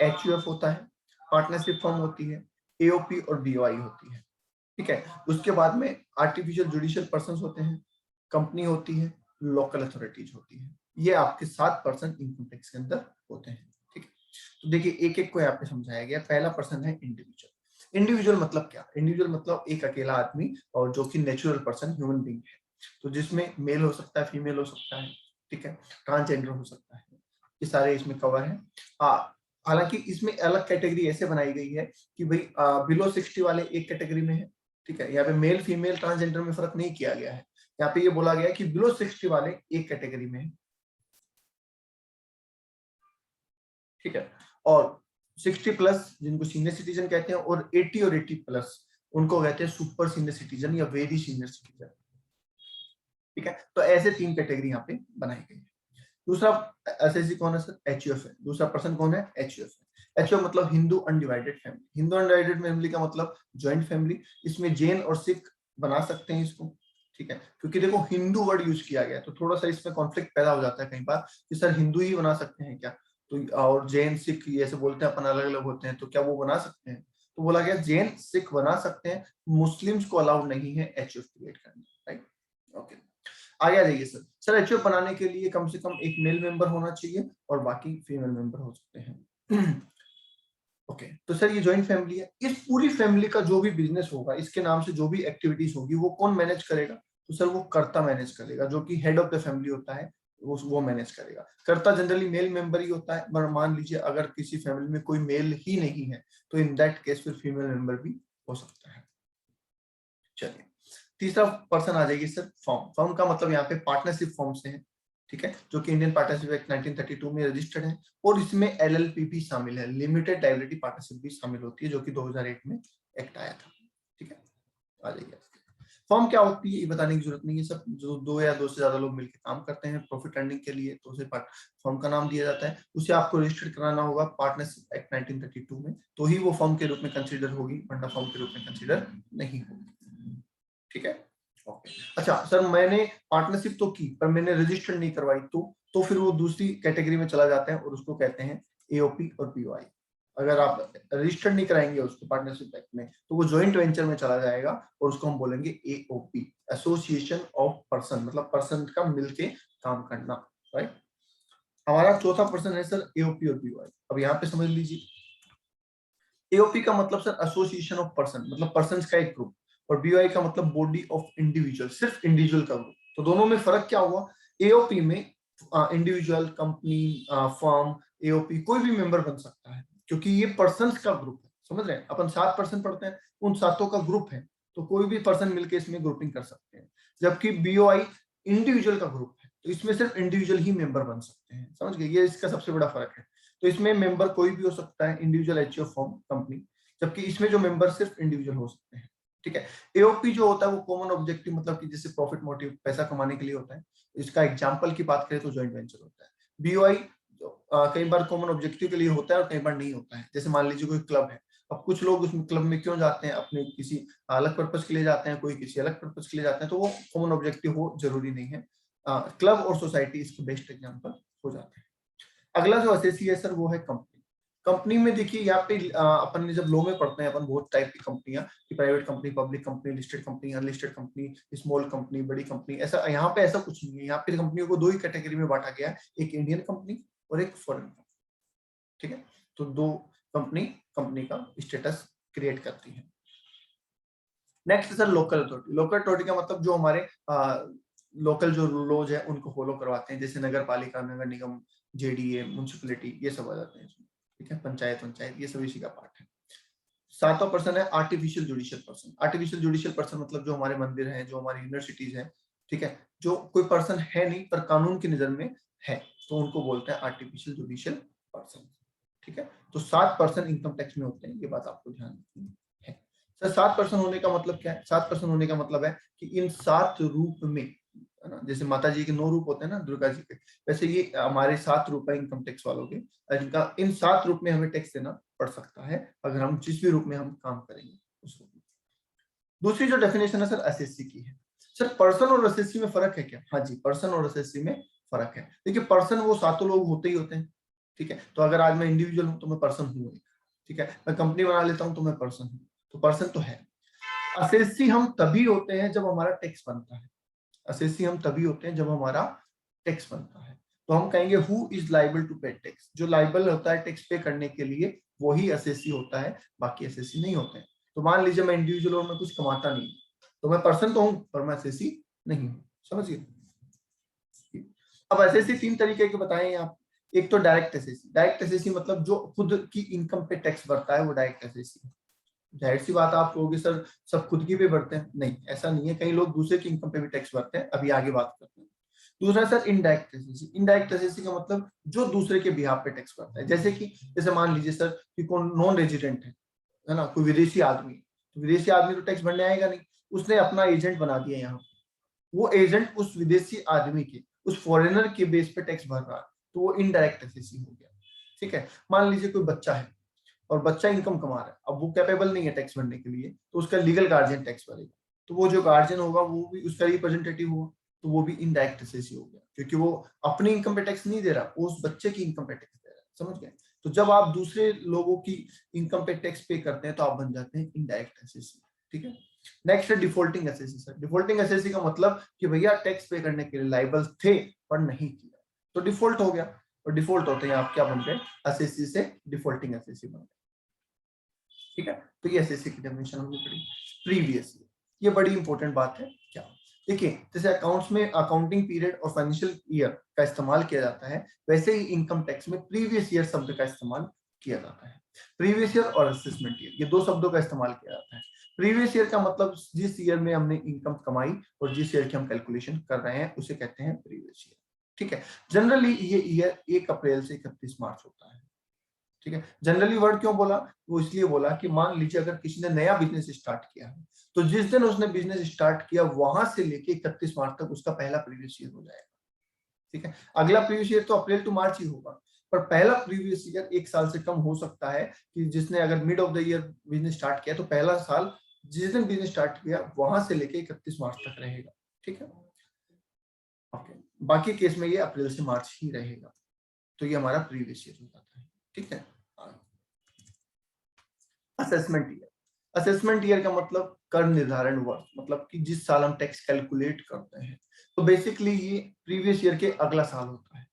एचयूएफ होता है, पार्टनरशिप फर्म होती है, एओपी और बीओआई होती है, ठीक है। उसके बाद में आर्टिफिशियल जुडिशियल पर्सन होते हैं, कंपनी होती है, लोकल अथॉरिटीज होती है। ये आपके 7 पर्सन इनकम टैक्स के अंदर होते हैं, ठीक है। तो देखिए एक एक को यहाँ पे समझाया गया। पहला पर्सन है इंडिविजुअल। इंडिविजुअल मतलब क्या, इंडिविजुअल मतलब एक अकेला आदमी और जो कि नेचुरल पर्सन ह्यूमन बीइंग है, तो जिसमें मेल हो सकता है, फीमेल हो सकता है, ठीक है, ट्रांसजेंडर हो सकता है, ये सारे इसमें कवर है। हालांकि इसमें अलग कैटेगरी ऐसे बनाई गई है कि भाई बिलो 60 वाले एक कैटेगरी में है, ठीक है, यहाँ पे मेल फीमेल ट्रांसजेंडर में फर्क नहीं किया गया है। यहाँ पे ये बोला गया है कि बिलो 60 वाले एक कैटेगरी में है, ठीक है, और 60 प्लस जिनको सीनियर सिटीजन कहते हैं, और 80 और 80 प्लस उनको कहते हैं सुपर सीनियर सिटीजन या वेरी सीनियर सिटीजन, ठीक है। तो ऐसे 3 कैटेगरी यहाँ पे बनाई गई है। दूसरा एसएससी कौन है सर, एचयूएफ है। दूसरा पर्सन कौन है, एचयूएफ है। एचयूएफ मतलब Hindu undivided family. Hindu undivided family का मतलब ज्वाइंट फैमिली, इसमें जैन और सिख बना सकते हैं इसको, ठीक है, क्योंकि देखो हिंदू वर्ड यूज किया गया तो थोड़ा सा इसमें कॉन्फ्लिक्ट पैदा हो जाता है कई बार कि सर हिंदू ही बना सकते हैं क्या, तो और जैन सिख ऐसे बोलते हैं अपन अलग अलग होते हैं, तो क्या वो बना सकते हैं, तो बोला गया जैन सिख बना सकते हैं, मुस्लिम्स को अलाउड नहीं है एचयूएफ क्रिएट करना, राइट, ओके। आगे आ जाइए सर। सर एचयूएफ बनाने के लिए कम से कम एक मेल मेंबर होना चाहिए और बाकी फीमेल मेंबर हो सकते हैं। ओके तो सर ये जॉइंट फैमिली है। इस पूरी फैमिली का जो भी बिजनेस होगा, इसके नाम से जो भी एक्टिविटीज होगी, वो कौन मैनेज करेगा, तो सर वो कर्ता मैनेज करेगा, जो कि हेड ऑफ द फैमिली होता है, वो मैनेज करेगा। कर्ता जनरली मेल मेंबर ही होता है, पर मान लीजिए अगर किसी फैमिली में कोई मेल ही नहीं है तो इन दैट केस फिर फीमेल मेंबर भी हो सकता है। चलिए तीसरा पर्सन आ जाएगी सर फॉर्म। फॉर्म का मतलब यहाँ पे पार्टनरशिप फॉर्म से है, ठीक है, जो कि इंडियन पार्टनरशिप एक्ट 1932 में रजिस्टर्ड है, और इसमें एलएलपी भी शामिल है, लिमिटेड लायबिलिटी पार्टनरशिप भी शामिल होती है, जो कि 2008 में एक्ट आया था, ठीक है। आ जाइए फर्म क्या होती है ये बताने की जरूरत नहीं है, सब जो दो या दो से ज्यादा लोग मिलकर काम करते हैं प्रॉफिट अर्निंग के लिए तो उसे फर्म का नाम दिया जाता है। उसे आपको रजिस्टर्ड कराना होगा पार्टनरशिप एक्ट 1932 में, तो ही वो फर्म के रूप में कंसीडर होगी, वरना फर्म के रूप में कंसीडर नहीं होगी। ठीक है, ओके। अच्छा सर मैंने पार्टनरशिप तो की पर मैंने रजिस्टर्ड नहीं करवाई, तो फिर वो दूसरी कैटेगरी में चला जाता है और उसको कहते हैं एओपी और पीओआई। अगर आप रजिस्टर्ड नहीं कराएंगे उसको पार्टनरशिप एक्ट में तो वो जॉइंट वेंचर में चला जाएगा और उसको हम बोलेंगे एओपी, एसोसिएशन ऑफ पर्सन, मतलब पर्सन का मिलके काम करना, राइट। हमारा चौथा पर्सन है सर एओपी और पीओआई। अब यहाँ पे समझ लीजिए, एओपी का मतलब सर एसोसिएशन ऑफ पर्सन, मतलब पर्सन का एक ग्रुप, और बीओआई का मतलब बॉडी ऑफ इंडिविजुअल, सिर्फ इंडिविजुअल का ग्रुप। तो दोनों में फर्क क्या हुआ, एओपी में इंडिविजुअल, कंपनी, फर्म, एओपी कोई भी मेंबर बन सकता है क्योंकि ये पर्संस का ग्रुप है। समझ रहे हैं, अपन 7 पर्सन पढ़ते हैं, उन सातों का ग्रुप है, तो कोई भी पर्सन मिलकर इसमें ग्रुपिंग कर सकते हैं। जबकि बीओआई इंडिविजुअल का ग्रुप है, तो इसमें सिर्फ इंडिविजुअल ही मेंबर बन सकते हैं। समझ गए, ये इसका सबसे बड़ा फर्क है। तो इसमें मेंबर कोई भी हो सकता है, इंडिविजुअल, एचओ, फर्म, कंपनी, जबकि इसमें जो मेंबर सिर्फ इंडिविजुअल हो सकते हैं। ठीक है, एओपी जो होता है वो कॉमन ऑब्जेक्टिव, मतलब कि जैसे प्रॉफिट मोटिव, पैसा कमाने के लिए होता है। इसका एग्जांपल की बात करें तो जॉइंट वेंचर होता है। बीओआई कई बार कॉमन ऑब्जेक्टिव के लिए होता है और कई बार नहीं होता है। जैसे मान लीजिए कोई क्लब है, अब कुछ लोग उस क्लब में क्यों जाते हैं, अपने किसी अलग पर्पज के लिए जाते हैं, कोई किसी अलग पर्पज के लिए जाते हैं, तो वो कॉमन ऑब्जेक्टिव हो जरूरी नहीं है। क्लब और सोसाइटी इसके बेस्ट एग्जाम्पल हो जाते हैं। अगला जो एसएससी है सर वो है कंपनी। कंपनी में देखिए यहाँ पे अपन ने जब लॉ में पढ़ते हैं अपन बहुत टाइप की कंपनियां, कि private company, public company, listed company, unlisted company, small company, बड़ी कंपनी, ऐसा यहाँ पे ऐसा कुछ नहीं है। यहाँ पे कंपनियों को दो ही कैटेगरी में बांटा गया है, एक इंडियन कंपनी और एक फॉरेन कंपनी। ठीक है, तो दो कंपनी कंपनी का स्टेटस क्रिएट करती है। Next sir local authority. Local authority का मतलब जो हमारे लोकल जो लॉज है उनको फॉलो करवाते हैं, जैसे नगर पालिका, नगर निगम, जेडीए, म्युनिसिपैलिटी, ये सब आ जाते हैं इसमें। ठीक है, पंचायत ये सब इसी का पार्ट है। सातवां पर्सन है artificial judicial person. Artificial judicial person मतलब जो हमारे मंदिर हैं, जो हमारी यूनिवर्सिटीज हैं, ठीक है, जो कोई पर्सन है नहीं पर कानून की नजर में है, तो उनको बोलते हैं आर्टिफिशियल जुडिशियल पर्सन। ठीक है, तो 7 पर्सन इनकम टैक्स में होते हैं, ये बात आपको ध्यान रखनी है। सर 7 पर्सन होने का मतलब क्या है, 7 पर्सन होने का मतलब है कि इन 7 रूप में, है ना, जैसे माता जी के 9 रूप होते हैं ना, दुर्गा जी के, वैसे ये हमारे 7 रूप है इनकम टैक्स वालों के, जिनका इन 7 रूप में हमें टैक्स देना पड़ सकता है अगर हम जिस भी रूप में हम काम करेंगे उस रूप में। दूसरी जो डेफिनेशन है सर एसएससी की है। सर पर्सन और एसएससी में फर्क है क्या, हाँ जी, पर्सन और एसएससी में फर्क है। देखिए पर्सन वो सातों लोग होते ही होते हैं, ठीक है, तो अगर आज मैं इंडिविजुअल हूं तो मैं पर्सन हूं, ठीक है, मैं कंपनी बना लेता हूं तो मैं पर्सन हूं, तो पर्सन तो है। एसएससी हम तभी होते हैं जब हमारा टैक्स बनता है। एसएससी हम तभी होते हैं जब हमारा टैक्स बनता है। तो हम कहेंगे हु इज लाइबल टू पे टैक्स, जो लाइबल होता है टैक्स पे करने के लिए वही एसएससी होता है, बाकी एसएससी नहीं होते हैं। तो मान लीजिए मैं इंडिविजुअल और मैं कुछ कमाता नहीं, तो मैं पर्सन तो हूं पर मैं एसएससी नहीं हूं। समझिए, अब एसएससी 3 तरीके के बताएं आप। एक तो डायरेक्ट एसएससी। डायरेक्ट एसएससी मतलब जो खुद की इनकम पे टैक्स भरता है वो डायरेक्ट एसएससी है। जाहिर सी बात आप कहोगे सर सब खुद की पे भरते हैं, नहीं ऐसा नहीं है, कई लोग दूसरे की इनकम पे भी टैक्स भरते हैं, अभी आगे बात करते हैं। दूसरा sir indirect SSC. Indirect SSC का मतलब जो दूसरे के बिहाफ पे टैक्स भरता है, जैसे मान लीजिए सर कि कोई नॉन रेजिडेंट है ना, कोई विदेशी आदमी, तो विदेशी आदमी तो टैक्स भरने आएगा नहीं, उसने अपना एजेंट बना दिया यहाँ, वो एजेंट उस विदेशी आदमी के, उस फॉरेनर के बेस पे टैक्स भर रहा है, तो वो इनडायरेक्ट एसएससी हो गया। ठीक है, मान लीजिए कोई बच्चा है और बच्चा इनकम कमा रहा है, अब वो कैपेबल नहीं है टैक्स भरने के लिए, तो उसका लीगल गार्जियन टैक्स भरेगा, तो वो जो गार्जियन होगा वो भी उसका रिप्रेजेंटेटिव होगा, तो वो भी इनडायरेक्ट एसएससी हो गया, क्योंकि वो अपनी इनकम पे टैक्स नहीं दे रहा, वो उस बच्चे की इनकम पे टैक्स दे रहा है। समझ गए, तो जब आप दूसरे लोगों की इनकम पे टैक्स पे करते हैं तो आप बन जाते हैं इनडायरेक्ट एसएससी। ठीक है, नेक्स्ट है defaulting SSC. Sir defaulting SSC का मतलब कि भैया टैक्स पे करने के लिए लाइबल थे पर नहीं किया, तो डिफॉल्ट हो गया, और डिफॉल्ट होते हैं आप क्या बन गए, एसएससी से डिफॉल्टिंग एसएससी बन गए। ठीक है, तो ये एसएससी की डेफिनेशन हमने पढ़ी। प्रीवियस ईयर, ये बड़ी इंपॉर्टेंट बात है। क्या, देखिए जैसे अकाउंट्स में अकाउंटिंग पीरियड और फाइनेंशियल ईयर का इस्तेमाल किया जाता है, वैसे ही इनकम टैक्स में प्रीवियस ईयर शब्द का इस्तेमाल किया जाता है। प्रीवियस ईयर और असेसमेंट ईयर, ये दो शब्दों का इस्तेमाल किया जाता है। प्रीवियस ईयर का मतलब जिस ईयर में हमने इनकम कमाई और जिस ईयर की हम कैलकुलेशन कर रहे हैं उसे कहते हैं प्रीवियस ईयर। ठीक है, जनरली ये ईयर 1 अप्रैल से 31 मार्च होता है। ठीक है। जनरली वर्ड क्यों बोला, वो इसलिए बोला कि मान लीजिए अगर किसी ने नया बिजनेस स्टार्ट किया है, तो जिस दिन उसने बिजनेस स्टार्ट किया वहां से लेके 31 मार्च तक उसका पहला प्रीवियस ईयर हो जाएगा। ठीक है। अगला प्रीवियस ईयर तो अप्रैल टू मार्च ही होगा, पर पहला प्रीवियस ईयर 1 साल से कम हो सकता है कि जिसने अगर mid of the year business start किया तो पहला साल जिस दिन बिजनेस स्टार्ट किया वहां से लेके 31 मार्च तक रहेगा। ठीक है। ओके, बाकी केस में ये अप्रैल से मार्च ही रहेगा। तो ये हमारा प्रीवियस ईयर हो जाता है। ठीक है। असेसमेंट ईयर, असेसमेंट ईयर का मतलब कर निर्धारण वर्ष, मतलब कि जिस साल हम टैक्स कैलकुलेट करते हैं। तो बेसिकली ये प्रीवियस ईयर के अगला साल होता है।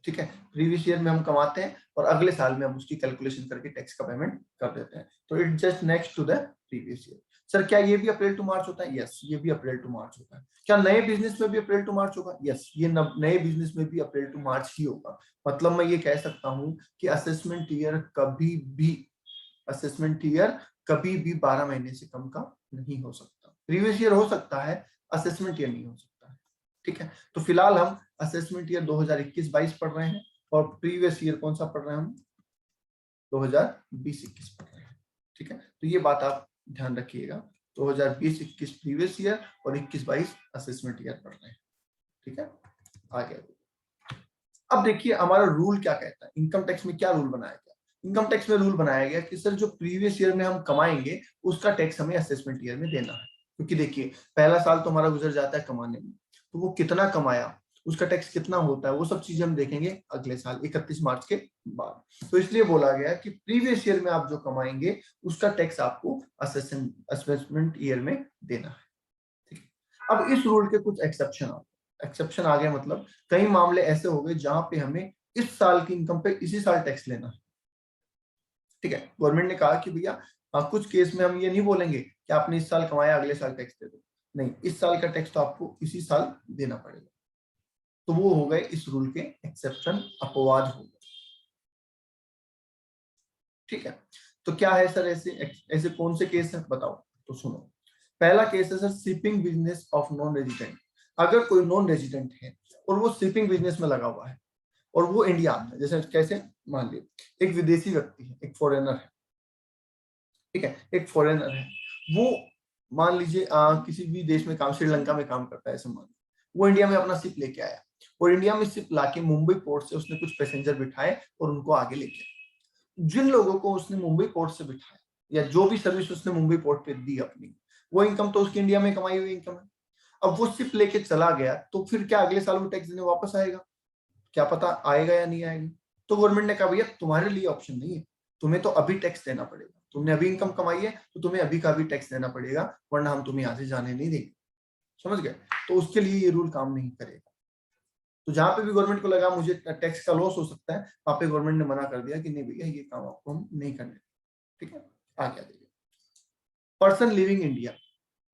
ठीक है। प्रीवियस ईयर में हम कमाते हैं और अगले साल में हम उसकी कैलकुलेशन करके टैक्स का पेमेंट कर देते हैं। तो it just next to the previous year. Sir क्या ये भी अप्रैल टू मार्च होता है? यस, ये भी अप्रैल टू मार्च होता है। क्या नए बिजनेस में भी अप्रैल टू मार्च होगा? यस, ये नए बिजनेस में भी अप्रैल टू मार्च ही होगा। मतलब मैं ये कह सकता हूं कि असेसमेंट ईयर कभी भी 12 महीने से कम का नहीं हो सकता। प्रीवियस ईयर हो सकता है, असेसमेंट ईयर नहीं हो सकता है। ठीक है। तो फिलहाल हम असेसमेंट ईयर 2021-22 पढ़ रहे हैं और प्रीवियस ईयर कौन सा पढ़ रहे हैं हम? 2020-21 पढ़ रहे हैं। ठीक है। तो ये बात आप ध्यान रखिएगा, 2020-21 प्रीवियस ईयर और 21-22 असेसमेंट ईयर पढ़ रहे हैं। ठीक है। आगे अब देखिए हमारा रूल क्या कहता है, इनकम टैक्स में क्या रूल बनाया गया। इनकम टैक्स में रूल बनाया गया कि सर जो प्रीवियस ईयर में हम कमाएंगे उसका टैक्स हमें असेसमेंट ईयर में देना है। क्योंकि देखिए पहला साल तो हमारा गुजर जाता है कमाने में, तो वो कितना कमाया, उसका टैक्स कितना होता है, वो सब चीजें हम देखेंगे अगले साल 31 मार्च के बाद। तो इसलिए बोला गया कि प्रीवियस ईयर में आप जो कमाएंगे उसका टैक्स आपको असेसमेंट ईयर में देना है। ठीक है। अब इस रूल के कुछ एक्सेप्शन आ गए, मतलब कई मामले ऐसे हो गए जहां पे हमें इस साल की इनकम पे इसी साल टैक्स लेना है। ठीक है। गवर्नमेंट ने कहा कि भैया कुछ केस में हम ये नहीं बोलेंगे कि आपने इस साल कमाया अगले साल टैक्स दे दो, नहीं, इस साल का टैक्स तो आपको इसी साल देना पड़ेगा। तो वो हो गए इस रूल के एक्सेप्शन, अपवाद हो गए। ठीक है। तो क्या है सर ऐसे ऐसे कौन से केस है बताओ, तो सुनो। पहला केस है sir shipping business of non resident. अगर कोई नॉन रेजिडेंट है और वो शिपिंग बिजनेस में लगा हुआ है और वो इंडिया आता है, जैसे कैसे, मान लीजिए एक विदेशी व्यक्ति है, एक फॉरेनर है। ठीक है। एक फॉरेनर है, वो मान लीजिए किसी भी देश में काम, श्रीलंका में काम करता है ऐसे मान, वो इंडिया में अपना शिप लेके आया और इंडिया में शिप लाके मुंबई पोर्ट से उसने कुछ पैसेंजर बिठाए और उनको आगे लेके आया। जिन लोगों को उसने मुंबई पोर्ट से बिठाया या जो भी सर्विस उसने मुंबई पोर्ट पे दी अपनी, वो इनकम तो उसकी इंडिया में कमाई हुई इनकम है। अब वो शिप लेके चला गया तो फिर क्या अगले साल वो टैक्स देने वापस आएगा? क्या पता आएगा या नहीं आएगा। तो गवर्नमेंट ने कहा भैया तुम्हारे लिए ऑप्शन नहीं है, तुम्हें तो अभी टैक्स देना पड़ेगा, तुमने अभी इनकम कमाई है तो तुम्हें अभी का भी टैक्स देना पड़ेगा, वरना हम तुम्हें यहाँ से जाने नहीं देंगे। समझ गए? तो उसके लिए ये रूल काम नहीं करेगा। तो जहां पे भी गवर्नमेंट को लगा मुझे टैक्स का लॉस हो सकता है, वहां पे गवर्नमेंट ने मना कर दिया कि नहीं भैया ये काम आपको हम नहीं करने। ठीक है। आगे देखिए, पर्सन लिविंग इंडिया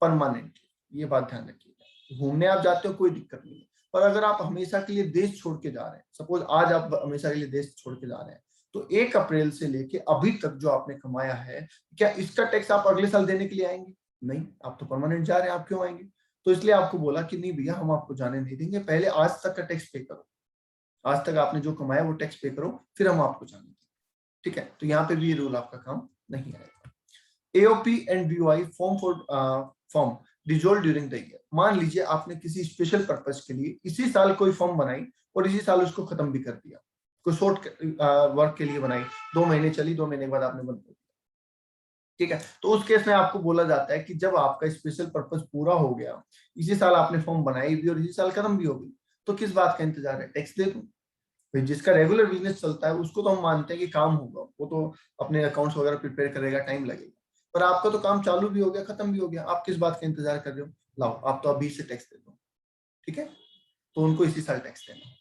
परमानेंट, ये बात ध्यान रखिएगा। घूमने आप जाते हो कोई दिक्कत नहीं है, पर अगर आप हमेशा के लिए देश छोड़ के जा रहे हैं, सपोज आज आप हमेशा के लिए देश छोड़ के जा रहे हैं, तो 1 अप्रैल से लेके अभी तक जो आपने कमाया है, क्या इसका टैक्स आप अगले साल देने के लिए आएंगे? नहीं, आप तो परमानेंट जा रहे हैं, आप क्यों आएंगे? तो इसलिए आपको बोला कि नहीं भैया हम आपको जाने नहीं देंगे, पहले आज तक का टैक्स पे करो, आज तक आपने जो कमाया वो टैक्स पे करो, फिर हम आपको जाने देंगे। ठीक है। तो यहाँ पे भी ये रूल आपका काम नहीं आएगा। AOP and BOI form dissolve during the year. मान लीजिए आपने किसी स्पेशल पर्पस के लिए इसी साल कोई फॉर्म बनाई और इसी साल उसको खत्म भी कर दिया, कोई शॉर्ट वर्क के लिए बनाई, 2 महीने चली, 2 महीने के बाद आपने बंद कर दिया। ठीक है। तो उस केस में आपको बोला जाता है कि जब आपका स्पेशल पर्पस पूरा हो गया, इसी साल आपने फॉर्म बनाई भी और इसी साल खत्म भी हो गई, तो किस बात का इंतजार है, टैक्स दे दो। भाई जिसका रेगुलर बिजनेस चलता है उसको तो हम मानते हैं कि काम होगा, वो तो अपने अकाउंट्स वगैरह प्रिपेयर करेगा, टाइम लगेगा। पर आपका तो काम चालू भी हो गया, खत्म भी हो गया, आप किस बात का इंतजार कर रहे हो? लाओ आप तो अभी से टैक्स दे दो। ठीक है। तो उनको इसी साल टैक्स देना है।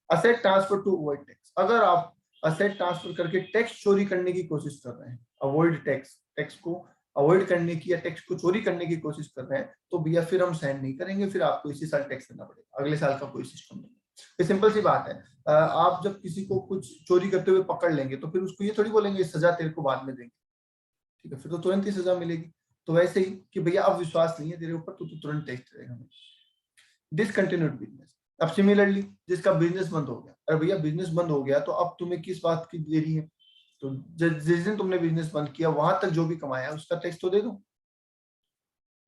Asset transfer to avoid tax, अगर आप असेट ट्रांसफर करके टैक्स चोरी करने की कोशिश कर रहे हैं, अवॉइड टैक्स, टैक्स को अवॉइड करने की या टैक्स को चोरी करने की कोशिश कर रहे हैं, तो भैया फिर हम सहन नहीं करेंगे, फिर आपको इसी साल टैक्स देना पड़ेगा, अगले साल का कोई सिस्टम नहीं। ये सिंपल सी बात है। आप जब किसी को कुछ चोरी करते हुए पकड़ लेंगे तो फिर उसको ये थोड़ी बोलेंगे सजा तेरे को बाद में देंगे। ठीक है। फिर तो तुरंत ही सजा मिलेगी। तो वैसे ही कि भैया अब विश्वास नहीं है तेरे ऊपर तो तुरंत टैक्स देगा हमें। डिसकंटिन्यूड बिजनेस, अब सिमिलरली जिसका बिजनेस बंद हो गया, अरे भैया बिजनेस बंद हो गया तो अब तुम्हें किस बात की देरी है, तो जिस दिन तुमने बिजनेस बंद किया वहां तक जो भी कमाया उसका टैक्स तो दे दो,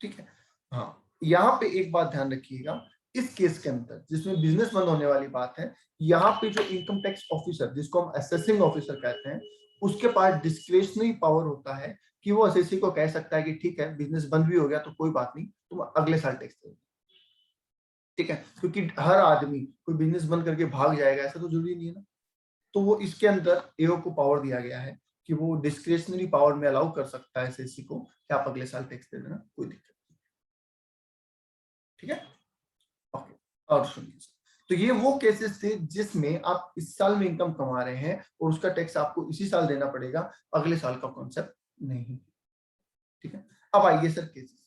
ठीक है। हाँ, यहाँ पे एक बात ध्यान रखिएगा, इस केस के अंदर जिसमें बिजनेस बंद होने वाली बात है, यहाँ पे जो इनकम टैक्स ऑफिसर जिसको हम असेसिंग ऑफिसर कहते हैं, उसके पास डिस्क्रिशनरी पावर होता है कि वो असेसी को कह सकता है कि ठीक है बिजनेस बंद भी हो गया तो कोई बात नहीं, तुम अगले साल टैक्स दे दो, ठीक है। क्योंकि हर आदमी कोई बिजनेस बंद करके भाग जाएगा ऐसा तो जरूरी नहीं है ना। तो वो इसके अंदर एओ को पावर दिया गया है कि वो डिस्क्रिशनरी पावर में अलाउ कर सकता है एसएससी को कि आप अगले साल टैक्स दे देना, कोई दिक्कत नहीं, ठीक है। ओके, और सुनिए, तो ये वो केसेस थे जिसमें आप इस साल में इनकम कमा रहे हैं और उसका टैक्स आपको इसी साल देना पड़ेगा, अगले साल का कॉन्सेप्ट नहीं, ठीक है। अब आइए सर केसेस।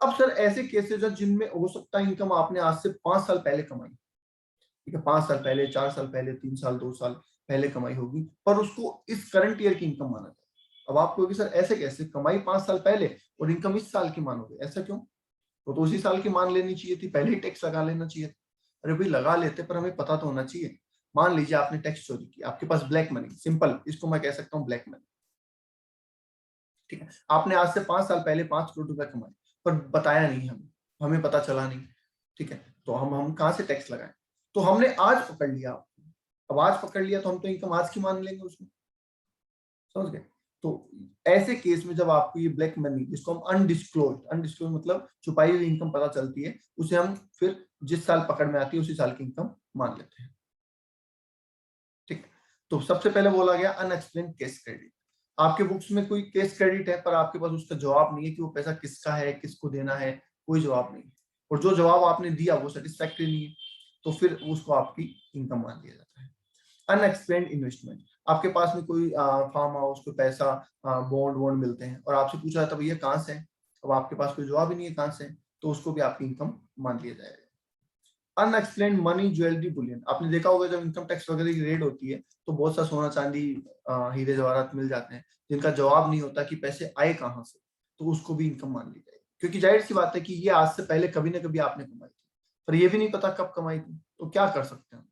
अब सर ऐसे केसेस हैं जिनमें हो सकता है इनकम आपने आज से 5 साल पहले कमाई, ठीक है, 5 साल पहले, 4 साल पहले, 3 साल, 2 साल पहले कमाई होगी, पर उसको इस करंट ईयर की इनकम माना जाए। अब आप कहोगे सर ऐसे कैसे, कमाई 5 साल पहले और इनकम इस साल की मानोगे, ऐसा क्यों? तो उसी साल की मान लेनी चाहिए थी, पहले ही टैक्स लगा लेना चाहिए था। अरे भाई लगा लेते, पर हमें पता तो होना चाहिए। मान लीजिए आपने टैक्स चोरी किया, आपके पास ब्लैक मनी, सिंपल इसको मैं कह सकता हूँ ब्लैक मनी, ठीक है। आपने आज से 5 साल पहले 5 करोड़ रुपए कमाए, पर बताया नहीं हमें, हमें पता चला नहीं, ठीक है। तो हम कहाँ से टैक्स लगाएं? तो हमने आज पकड़ लिया आपको, अब आज पकड़ लिया तो हम तो इनकम आज की मान लेंगे उसमें, समझ गए? तो ऐसे केस में जब आपको ये ब्लैक मनी, जिसको हम अनडिस्क्लोज मतलब छुपाई हुई इनकम पता चलती है, उसे हम फिर जिस साल पकड़ में आती है उसी साल की इनकम मान लेते हैं, ठीक। तो सबसे पहले बोला गया अनएक्सप्लेन्ड केस क्रेडिट। आपके बुक्स में कोई केस क्रेडिट है पर आपके पास उसका जवाब नहीं है कि वो पैसा किसका है, किसको देना है, कोई जवाब नहीं है, और जो जवाब आपने दिया वो सेटिस्फैक्टरी नहीं है, तो फिर उसको आपकी इनकम मान लिया जाता है। अनएक्सप्लेन्ड इन्वेस्टमेंट, आपके पास में कोई फार्म हाउस, कोई पैसा, बॉन्ड वॉन्ड मिलते हैं और आपसे पूछा जाता है भैया कहाँ से है, अब आपके पास कोई जवाब ही नहीं है कहाँ से, तो उसको भी आपकी इनकम मान लिया जाएगा। अनएक्सप्लेन्ड मनी, ज्वेलरी, बुलियन, आपने देखा होगा जब इनकम टैक्स वगैरह की रेड होती है तो बहुत सा सोना चांदी, हीरे जवाहरात मिल जाते हैं जिनका जवाब नहीं होता कि पैसे आए कहाँ से, तो उसको भी इनकम मान ली जाएगी। क्योंकि जाहिर सी बात है कि ये आज से पहले कभी ना कभी आपने कमाई थी, पर ये भी नहीं पता कब कमाई थी, तो क्या कर सकते हैं?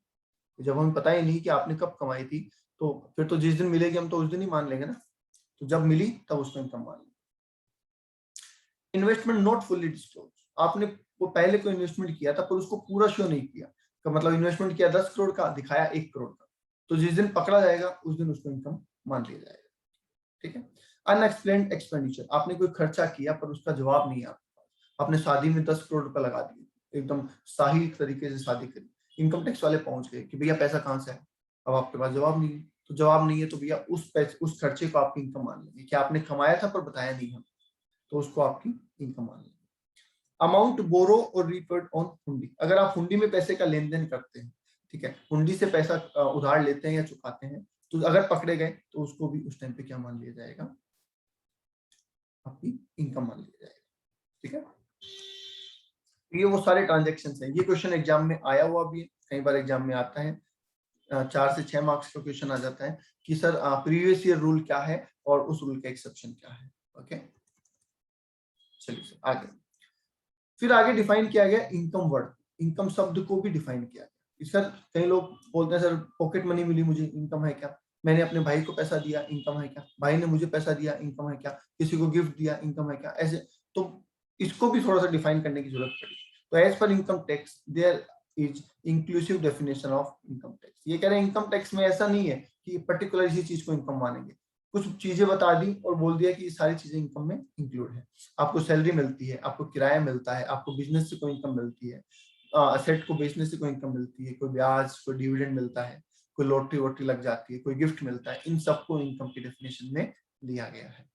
जब हमें पता ही नहीं कि आपने कब कमाई थी, तो फिर तो जिस दिन मिलेगी हम तो उस दिन ही मान लेंगे ना, तो जब मिली तब उसको इनकम मान लेंगे। इन्वेस्टमेंट नॉट फुल्ली डिस्क्लोज, आपने वो पहले कोई इन्वेस्टमेंट किया था पर उसको पूरा शो नहीं किया, का मतलब इन्वेस्टमेंट किया 10 करोड़ का, दिखाया 1 करोड़ का, तो जिस दिन पकड़ा जाएगा उस दिन उसको इनकम मान लिया जाएगा, ठीक है। अनएक्सप्लेन्ड एक्सपेंडिचर, आपने कोई खर्चा किया पर उसका जवाब नहीं है आपके पास, आपने शादी में 10 करोड़ रुपए लगा दिए, एकदम सही तरीके से शादी करी, इनकम टैक्स वाले पहुंच गए कि भैया पैसा कहाँ से है, अब आपके पास जवाब नहीं है, तो जवाब नहीं है तो भैया उस पैसे, उस खर्चे को आपकी इनकम मान लेंगे कि आपने कमाया था पर बताया नहीं हम, तो उसको आपकी इनकम मान लेंगे। अमाउंट बोरो और रीपेड ऑन हुंडी, अगर आप हुंडी में पैसे का लेन देन करते हैं, ठीक है, हुंडी से पैसा उधार लेते हैं या चुकाते हैं, तो अगर पकड़े गए तो उसको भी उस टाइम पे क्या मान लिया जाएगा, आपकी इनकम मान लिया जाएगा, ठीक है। ये वो सारे ट्रांजेक्शन हैं, ये क्वेश्चन एग्जाम में आया हुआ भी है, कई बार एग्जाम में आता है, 4 से 6 मार्क्स का क्वेश्चन आ जाता है कि सर प्रीवियस ईयर रूल क्या है और उस रूल का एक्सेप्शन क्या है, ओके। चलिए सर आगे, फिर आगे डिफाइन किया गया इनकम वर्ड, इनकम शब्द को भी डिफाइन किया गया। सर कई लोग बोलते हैं सर पॉकेट मनी मिली मुझे, इनकम है क्या? मैंने अपने भाई को पैसा दिया, इनकम है क्या? भाई ने मुझे पैसा दिया, इनकम है क्या? किसी को गिफ्ट दिया, इनकम है क्या? ऐसे तो इसको भी थोड़ा सा डिफाइन करने की जरूरत पड़ी। तो as per income tax there is inclusive definition of income tax, ये कह रहे हैं इनकम टैक्स में ऐसा नहीं है कि पर्टिकुलर इसी चीज को इनकम मानेंगे, कुछ चीजें बता दी और बोल दिया कि ये सारी चीजें इनकम में इंक्लूड है। आपको सैलरी मिलती है, आपको किराया मिलता है, आपको बिजनेस से कोई इनकम मिलती है, असेट को बेचने से कोई इनकम मिलती है, कोई ब्याज, कोई डिविडेंड मिलता है, कोई लॉटरी वोटरी लग जाती है, कोई गिफ्ट मिलता है, इन सबको इनकम की डेफिनेशन में लिया गया है,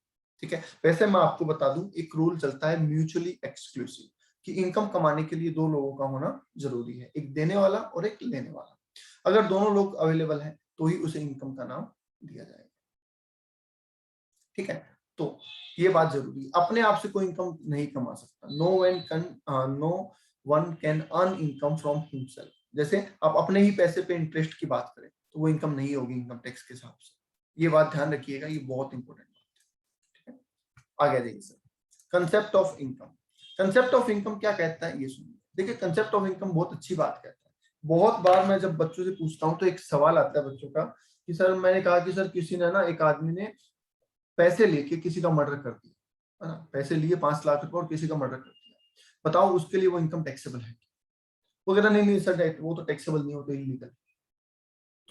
ठीक है। वैसे मैं आपको बता दूं एक रूल चलता है म्यूचुअली एक्सक्लूसिव, कि इनकम कमाने के लिए 2 लोगों का होना जरूरी है, एक देने वाला और एक लेने वाला, अगर दोनों लोग अवेलेबल हैं तो ही उसे इनकम का नाम दिया जाएगा, ठीक है। तो ये बात जरूरी है, अपने आप से कोई इनकम नहीं कमा सकता, no one can earn income from himself, जैसे आप अपने ही पैसे पे इंटरेस्ट की बात करें तो वो इनकम नहीं होगी इनकम टैक्स के हिसाब से, ये बात ध्यान रखिएगा, ये बहुत इंपॉर्टेंट बात है, ठीक है। आगे जाइए sir, concept of income, concept of income क्या कहता है ये सुनिए। देखिए कंसेप्ट ऑफ इनकम बहुत अच्छी बात कहता है, बहुत बार मैं जब बच्चों से पूछता हूँ तो एक सवाल आता है बच्चों का कि सर मैंने कहा कि सर किसी ने ना, एक आदमी ने पैसे लेके किसी का मर्डर कर दिया, है ना, पैसे लिए 5 लाख रुपए और किसी का मर्डर कर दिया, बताओ उसके लिए वो इनकम टैक्सेबल है? वो कहता नहीं नहीं सर वो तो टैक्सेबल नहीं होता, इलीगल।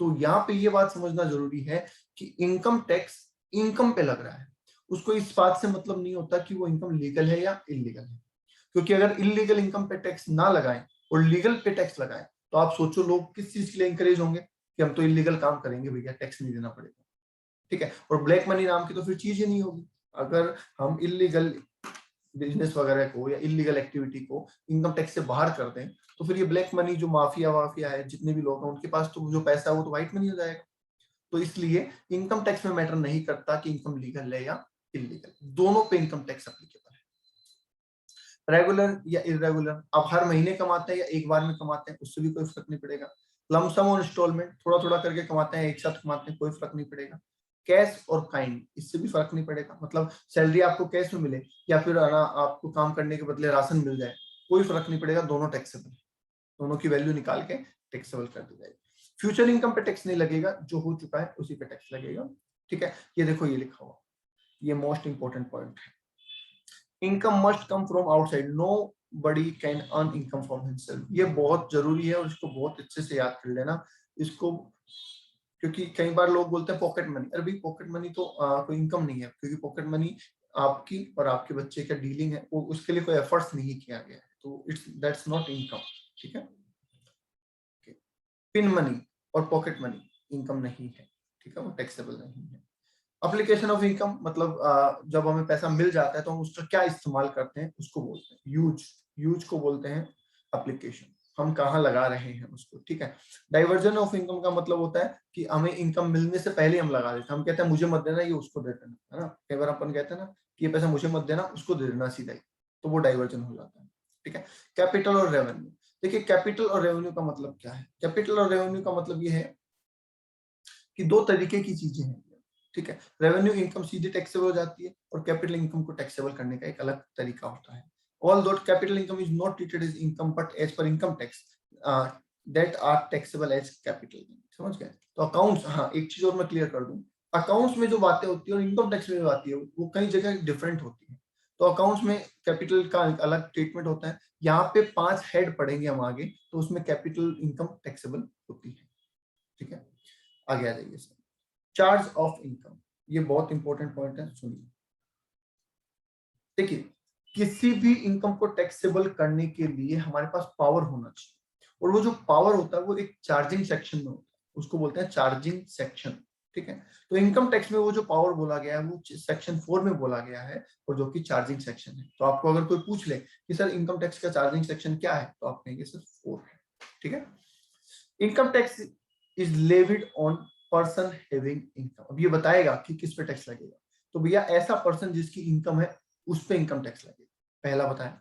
तो यहाँ पे ये बात समझना जरूरी है कि इनकम टैक्स इनकम पे लग रहा है, उसको इस बात से मतलब नहीं होता कि वो इनकम लीगल है या इलीगल है। क्योंकि अगर इलीगल इनकम पे टैक्स ना लगाएं और लीगल पे टैक्स लगाएं, तो आप सोचो लोग किस चीज के लिए इंकरेज होंगे कि हम तो इलीगल काम करेंगे भैया, टैक्स नहीं देना पड़ेगा, ठीक है। और ब्लैक मनी नाम की तो फिर चीज ही नहीं होगी। अगर हम इलीगल बिजनेस वगैरह को या इलीगल एक्टिविटी को इनकम टैक्स से बाहर कर दें, तो फिर ये ब्लैक मनी जो माफिया वाफिया है, जितने भी लोग हैं उनके पास तो जो पैसा है वो तो व्हाइट मनी हो जाएगा। तो इसलिए इनकम टैक्स में मैटर नहीं करता कि इनकम लीगल है या इलीगल, दोनों पे इनकम टैक्स एप्लीकेबल है। रेगुलर या इरेगुलर, आप हर महीने कमाते हैं या एक बार में कमाते हैं, उससे भी कोई फर्क नहीं पड़ेगा। लमसम और इंस्टॉलमेंट, थोड़ा थोड़ा करके कमाते हैं, एक साथ कमाते हैं, कोई फर्क नहीं पड़ेगा। कैश और काइंड, इससे भी फर्क नहीं पड़ेगा, मतलब सैलरी आपको कैश में मिले या फिर ना आपको काम करने के बदले राशन मिल जाए, कोई फर्क नहीं पड़ेगा, दोनों टैक्सेबल है। दोनों की वैल्यू निकाल के टैक्सेबल कर दी जाएगी। फ्यूचर इनकम पे टैक्स नहीं लगेगा, जो हो चुका है उसी पे टैक्स लगेगा, ठीक है। ये देखो ये लिखा हुआ, ये मोस्ट इंपॉर्टेंट पॉइंट है। Income must come from outside, nobody can earn income from himself. ये बहुत जरूरी है और इसको बहुत अच्छे से याद कर लेना इसको, क्योंकि कई बार लोग बोलते हैं पॉकेट मनी। अरे भाई पॉकेट मनी तो कोई इनकम नहीं है, क्योंकि पॉकेट मनी आपकी और आपके बच्चे का डीलिंग है, वो उसके लिए कोई एफर्ट्स नहीं किया गया है, तो इट्स दैट्स नॉट इनकम, ठीक है। पिन मनी और पॉकेट मनी इनकम नहीं है, ठीक है, वो टैक्सेबल नहीं है। एप्लीकेशन ऑफ इनकम मतलब जब हमें पैसा मिल जाता है तो हम उसका क्या इस्तेमाल करते हैं उसको बोलते हैं यूज, यूज को बोलते हैं एप्लीकेशन, हम कहाँ लगा रहे हैं उसको, ठीक है। डाइवर्जन ऑफ इनकम का मतलब होता है कि हमें इनकम मिलने से पहले हम लगा देते हैं, हम कहते हैं मुझे मत देना, ये उसको दे देना, है ना। कई बार अपन कहते हैं ना कि ये पैसा मुझे मत देना, उसको दे देना सीधा ही, तो वो डाइवर्जन हो जाता है, ठीक है। कैपिटल और रेवेन्यू, देखिए कैपिटल और रेवेन्यू का मतलब क्या है। कैपिटल और रेवेन्यू का मतलब ये है कि दो तरीके की चीजें हैं, ठीक है। रेवेन्यू इनकम सीधे टैक्सेबल हो जाती है और कैपिटल इनकम को टैक्सेबल करने का एक अलग तरीका होता है। Although capital income is not treated as income, but as per income tax that are taxable as capital gain, समझ गए। तो अकाउंट्स, हाँ एक चीज और मैं क्लियर कर दूं, अकाउंट्स में जो बातें होती है और इनकम टैक्स में जो आती है वो कई जगह डिफरेंट होती है। तो अकाउंट्स में कैपिटल का अलग ट्रीटमेंट होता है, यहाँ पे 5 हेड पढ़ेंगे हम आगे, तो उसमें कैपिटल इनकम टैक्सेबल होती है, ठीक है। आगे आ जाइए सर, चार्ज ऑफ इनकम, ये बहुत इंपॉर्टेंट पॉइंट है, सुनिए। देखिए किसी भी इनकम को टैक्सेबल करने के लिए हमारे पास पावर होना चाहिए, और वो जो पावर होता है वो एक चार्जिंग सेक्शन में होता है, उसको बोलते हैं चार्जिंग सेक्शन, ठीक है। तो इनकम टैक्स में वो जो पावर बोला गया है वो सेक्शन 4 में बोला गया है, और जो कि चार्जिंग सेक्शन है। तो आपको अगर कोई पूछ ले कि सर इनकम टैक्स का चार्जिंग सेक्शन क्या है, तो आप कहेंगे सर 4 है, ठीक है। Income tax is levied on person having income, अब ये बताएगा कि किस पे टैक्स लगेगा। तो भैया ऐसा पर्सन जिसकी इनकम है उस पे इनकम टैक्स लगेगा। पहला बताया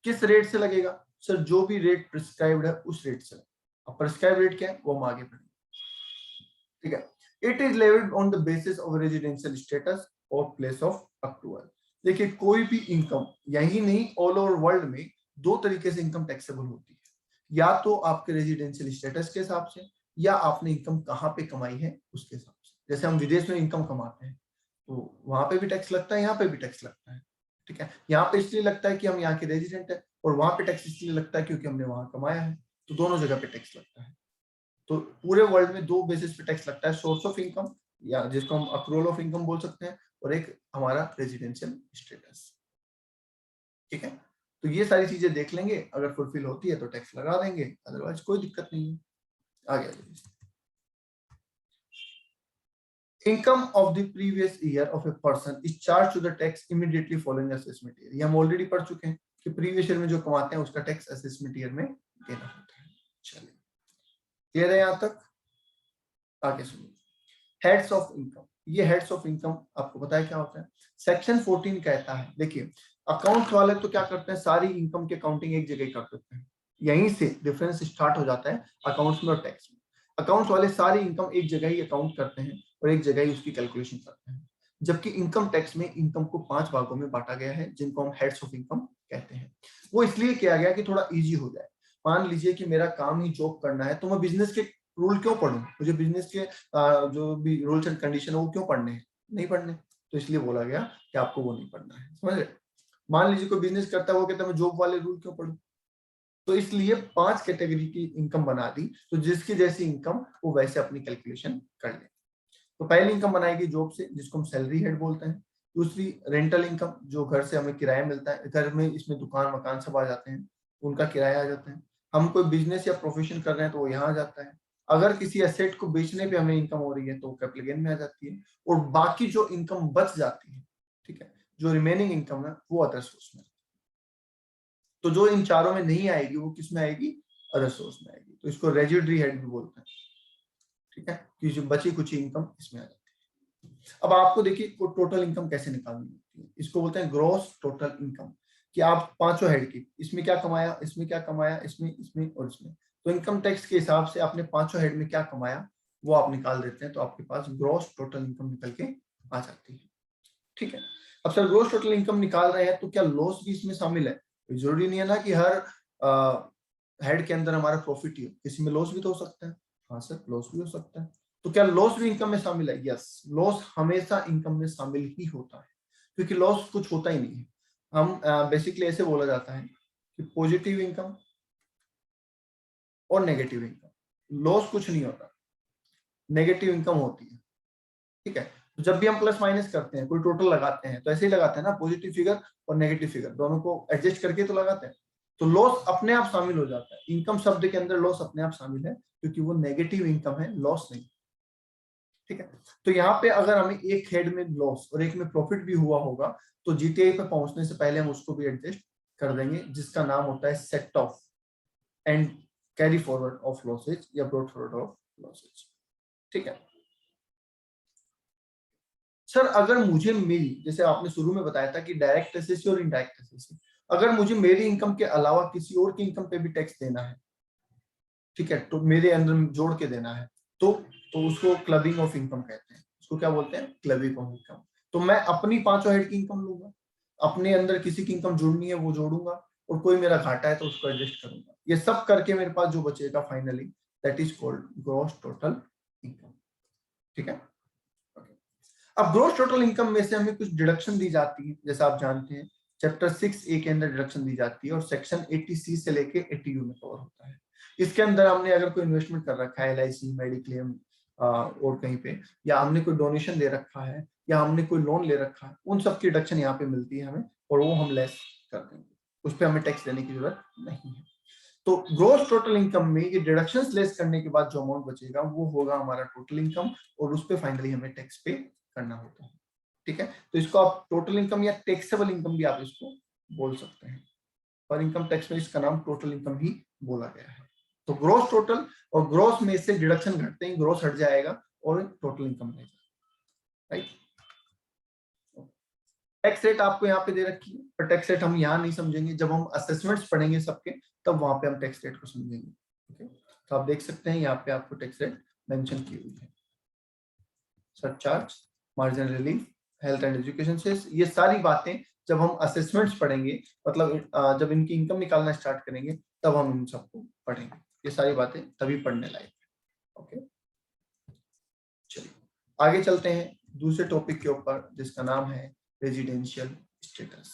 किस रेट से लगेगा, सर जो भी रेट प्रिस्क्राइब्ड है उस रेट से। अब प्रिस्क्राइब रेट क्या है वो हम आगे पढ़ेंगे, ठीक है। It is levied on the basis of residential status और प्लेस ऑफ अक्रूवल। देखिए कोई भी इनकम, यही नहीं ऑल ओवर वर्ल्ड में दो तरीके से इनकम टैक्सेबल होती है, या तो आपके रेजिडेंशियल स्टेटस के हिसाब से, या आपने इनकम कहाँ पे कमाई है उसके हिसाब से। जैसे हम विदेश में इनकम कमाते हैं तो वहां पे भी टैक्स लगता है, यहाँ पे भी टैक्स लगता है, ठीक है। यहाँ पे इसलिए लगता है कि हम यहाँ के रेजिडेंट है, और वहां पे टैक्स इसलिए लगता है क्योंकि हमने वहां कमाया है, तो दोनों जगह पे टैक्स लगता है। तो पूरे वर्ल्ड में दो बेसिस पे टैक्स लगता है, सोर्स ऑफ इनकम या जिसको हम अक्रूवल ऑफ इनकम बोल सकते हैं, और एक हमारा रेजिडेंशियल स्टेटस, ठीक है। तो ये सारी चीजें देख लेंगे, अगर फुलफिल होती है तो टैक्स लगा देंगे, अदरवाइज कोई दिक्कत नहीं है। आगे आ जाइए। Income of the previous year of a person is charge to the tax immediately following assessment year. ये हम ऑलरेडी पढ़ चुके हैं कि प्रीवियस ईयर में जो कमाते हैं उसका टैक्स असेसमेंट ईयर में देना होता है। चलिए क्लियर है यहाँ तक, आगे सुनिए। हेड्स ऑफ इनकम, ये हेड्स ऑफ इनकम आपको पता है क्या होता है। सेक्शन 14 कहता है, देखिए अकाउंट्स वाले तो क्या करते हैं, सारी इनकम की अकाउंटिंग एक जगह कर देते हैं, यहीं से डिफरेंस स्टार्ट हो जाता है अकाउंट्स में और टैक्स में। अकाउंट्स वाले सारी इनकम एक जगह ही अकाउंट करते हैं और एक जगह ही उसकी कैलकुलेशन करते हैं, जबकि इनकम टैक्स में इनकम को 5 भागों में बांटा गया है, जिनको हम हेड्स ऑफ इनकम कहते हैं। वो इसलिए किया गया कि थोड़ा इजी हो जाए। मान लीजिए कि मेरा काम ही जॉब करना है, तो मैं बिजनेस के रूल क्यों पढूं, मुझे बिजनेस के जो भी रूल्स एंड कंडीशन है वो क्यों पढ़ने हैं, नहीं पढ़ने, तो इसलिए बोला गया कि आपको वो नहीं पढ़ना है, समझ रहे। मान लीजिए कोई बिजनेस करता है, वो कहता है मैं जॉब वाले रूल क्यों पढूं, तो इसलिए 5 कैटेगरी की इनकम बना दी, तो जिसकी जैसी इनकम वो वैसे अपनी कैलकुलेशन कर ले। तो पहली इनकम बनाएगी जॉब से, जिसको हम सैलरी हेड बोलते हैं। दूसरी रेंटल इनकम, जो घर से हमें किराया मिलता है, घर में इसमें दुकान मकान सब आ जाते हैं, उनका किराया आ जाता है। हम कोई बिजनेस या प्रोफेशन कर रहे हैं तो वो यहाँ आ जाता है। अगर किसी एसेट को बेचने पे हमें इनकम हो रही है तो कैपिटल गेन में आ जाती है। और बाकी जो इनकम बच जाती है, ठीक है, जो रिमेनिंग इनकम है वो अदर सोर्स में। तो जो इन चारों में नहीं आएगी वो किस में आएगी, अदर सोर्स में आएगी, तो इसको रेजिडरी हेड भी बोलते हैं, ठीक है, कि जो बची कुछ इनकम इसमें आ जाती है। अब आपको देखिए टोटल इनकम कैसे निकालनी होती है, इसको बोलते हैं ग्रॉस टोटल इनकम, कि आप पांचों हेड की, इसमें क्या कमाया, इसमें क्या कमाया, इसमें इसमें और इसमें, तो इनकम टैक्स के हिसाब से आपने पांचों हेड में क्या कमाया वो आप निकाल देते हैं, तो आपके पास ग्रॉस टोटल इनकम निकल के आ जाती है, ठीक है। अब सर ग्रॉस टोटल इनकम निकाल रहे हैं तो क्या लॉस भी इसमें शामिल है, जरूरी नहीं है ना कि हर हेड के अंदर हमारा प्रॉफिट ही हो, किसी में लॉस भी तो हो सकता है, हाँ सर लॉस भी हो सकता है, तो क्या लॉस भी इनकम में शामिल है, यस लॉस हमेशा इनकम में शामिल ही होता है, क्योंकि लॉस कुछ होता ही नहीं है। हम बेसिकली ऐसे बोला जाता है कि पॉजिटिव इनकम और नेगेटिव इनकम, लॉस कुछ नहीं होता, नेगेटिव इनकम होती है, ठीक है। तो जब भी हम प्लस माइनस करते हैं, कोई टोटल लगाते हैं तो ऐसे ही लगाते हैं ना, पॉजिटिव फिगर और नेगेटिव फिगर दोनों को एडजस्ट करके तो लगाते हैं, तो लॉस अपने आप शामिल हो जाता है, इनकम शब्द के अंदर लॉस अपने आप शामिल है, क्योंकि वो नेगेटिव इनकम है, लॉस नहीं, ठीक है। तो यहाँ पे अगर हमें एक हेड में लॉस और एक में प्रॉफिट भी हुआ होगा तो जीटीआई पे पहुंचने से पहले हम उसको भी एडजस्ट कर देंगे, जिसका नाम होता है set of and carry forward of losses या ब्रॉट फॉरवर्ड ऑफ लॉसेज, ठीक है। सर अगर मुझे मेरी, जैसे आपने शुरू में बताया था कि डायरेक्ट एसएससी और इनडायरेक्ट एसएससी, अगर मुझे मेरी इनकम के अलावा किसी और की इनकम पे भी टैक्स देना है, ठीक है, तो मेरे अंदर जोड़ के देना है, तो उसको क्लबिंग ऑफ इनकम कहते हैं, उसको क्या बोलते हैं, क्लबिंग ऑफ इनकम। तो मैं अपनी पांचों हेड की इनकम लूंगा, अपने अंदर किसी की इनकम जोड़नी है वो जोड़ूंगा, और कोई मेरा घाटा है तो उसको एडजस्ट करूंगा, ये सब करके मेरे पास जो बचेगा finally, that is called gross total income, ठीक है। अब ग्रॉस टोटल इनकम में से हमें कुछ डिडक्शन दी जाती है, जैसा आप जानते हैं चैप्टर 6A के अंदर डिडक्शन दी जाती है, और सेक्शन 80C से लेके 80U में कवर होता है। इसके अंदर हमने अगर कोई इन्वेस्टमेंट कर रखा है LIC, मेडिक्लेम और कहीं पे, या हमने कोई डोनेशन दे रखा है, या हमने कोई लोन ले रखा है, उन सब की डिडक्शन यहाँ पे मिलती है हमें, और वो हम लेस कर देंगे, उस पर हमें टैक्स देने की जरूरत नहीं है। तो ग्रॉस टोटल इनकम में ये डिडक्शंस लेस करने के बाद जो अमाउंट बचेगा वो होगा हमारा टोटल इनकम, और उस पर फाइनली हमें टैक्स पे करना होता है, ठीक है। तो इसको आप टोटल इनकम या टैक्सेबल इनकम भी आप इसको बोल सकते हैं, और इनकम टैक्स में इसका नाम टोटल इनकम ही बोला गया है। तो ग्रॉस टोटल, और ग्रॉस में से डिडक्शन घटते ही ग्रॉस हट जाएगा और टोटल इनकम रहेगा, राइट। टैक्स रेट आपको यहाँ पे दे रखी है, पर टैक्स रेट हम यहाँ नहीं समझेंगे, जब हम असेसमेंट्स पढ़ेंगे सबके तब वहां पे हम टैक्स रेट को समझेंगे, ओके। तो आप देख सकते हैं यहाँ पे आपको टैक्स रेट मेंशन की हुई है, surcharge, marginal relief, health and education cess, ये सारी बातें जब हम असेसमेंट्स पढ़ेंगे, मतलब जब इनकी इनकम निकालना स्टार्ट करेंगे तब हम इन सबको पढ़ेंगे, ये सारी बातें तभी पढ़ने लायक, ओके। चलिए आगे चलते हैं दूसरे टॉपिक के ऊपर, जिसका नाम है रेजिडेंशियल स्टेटस।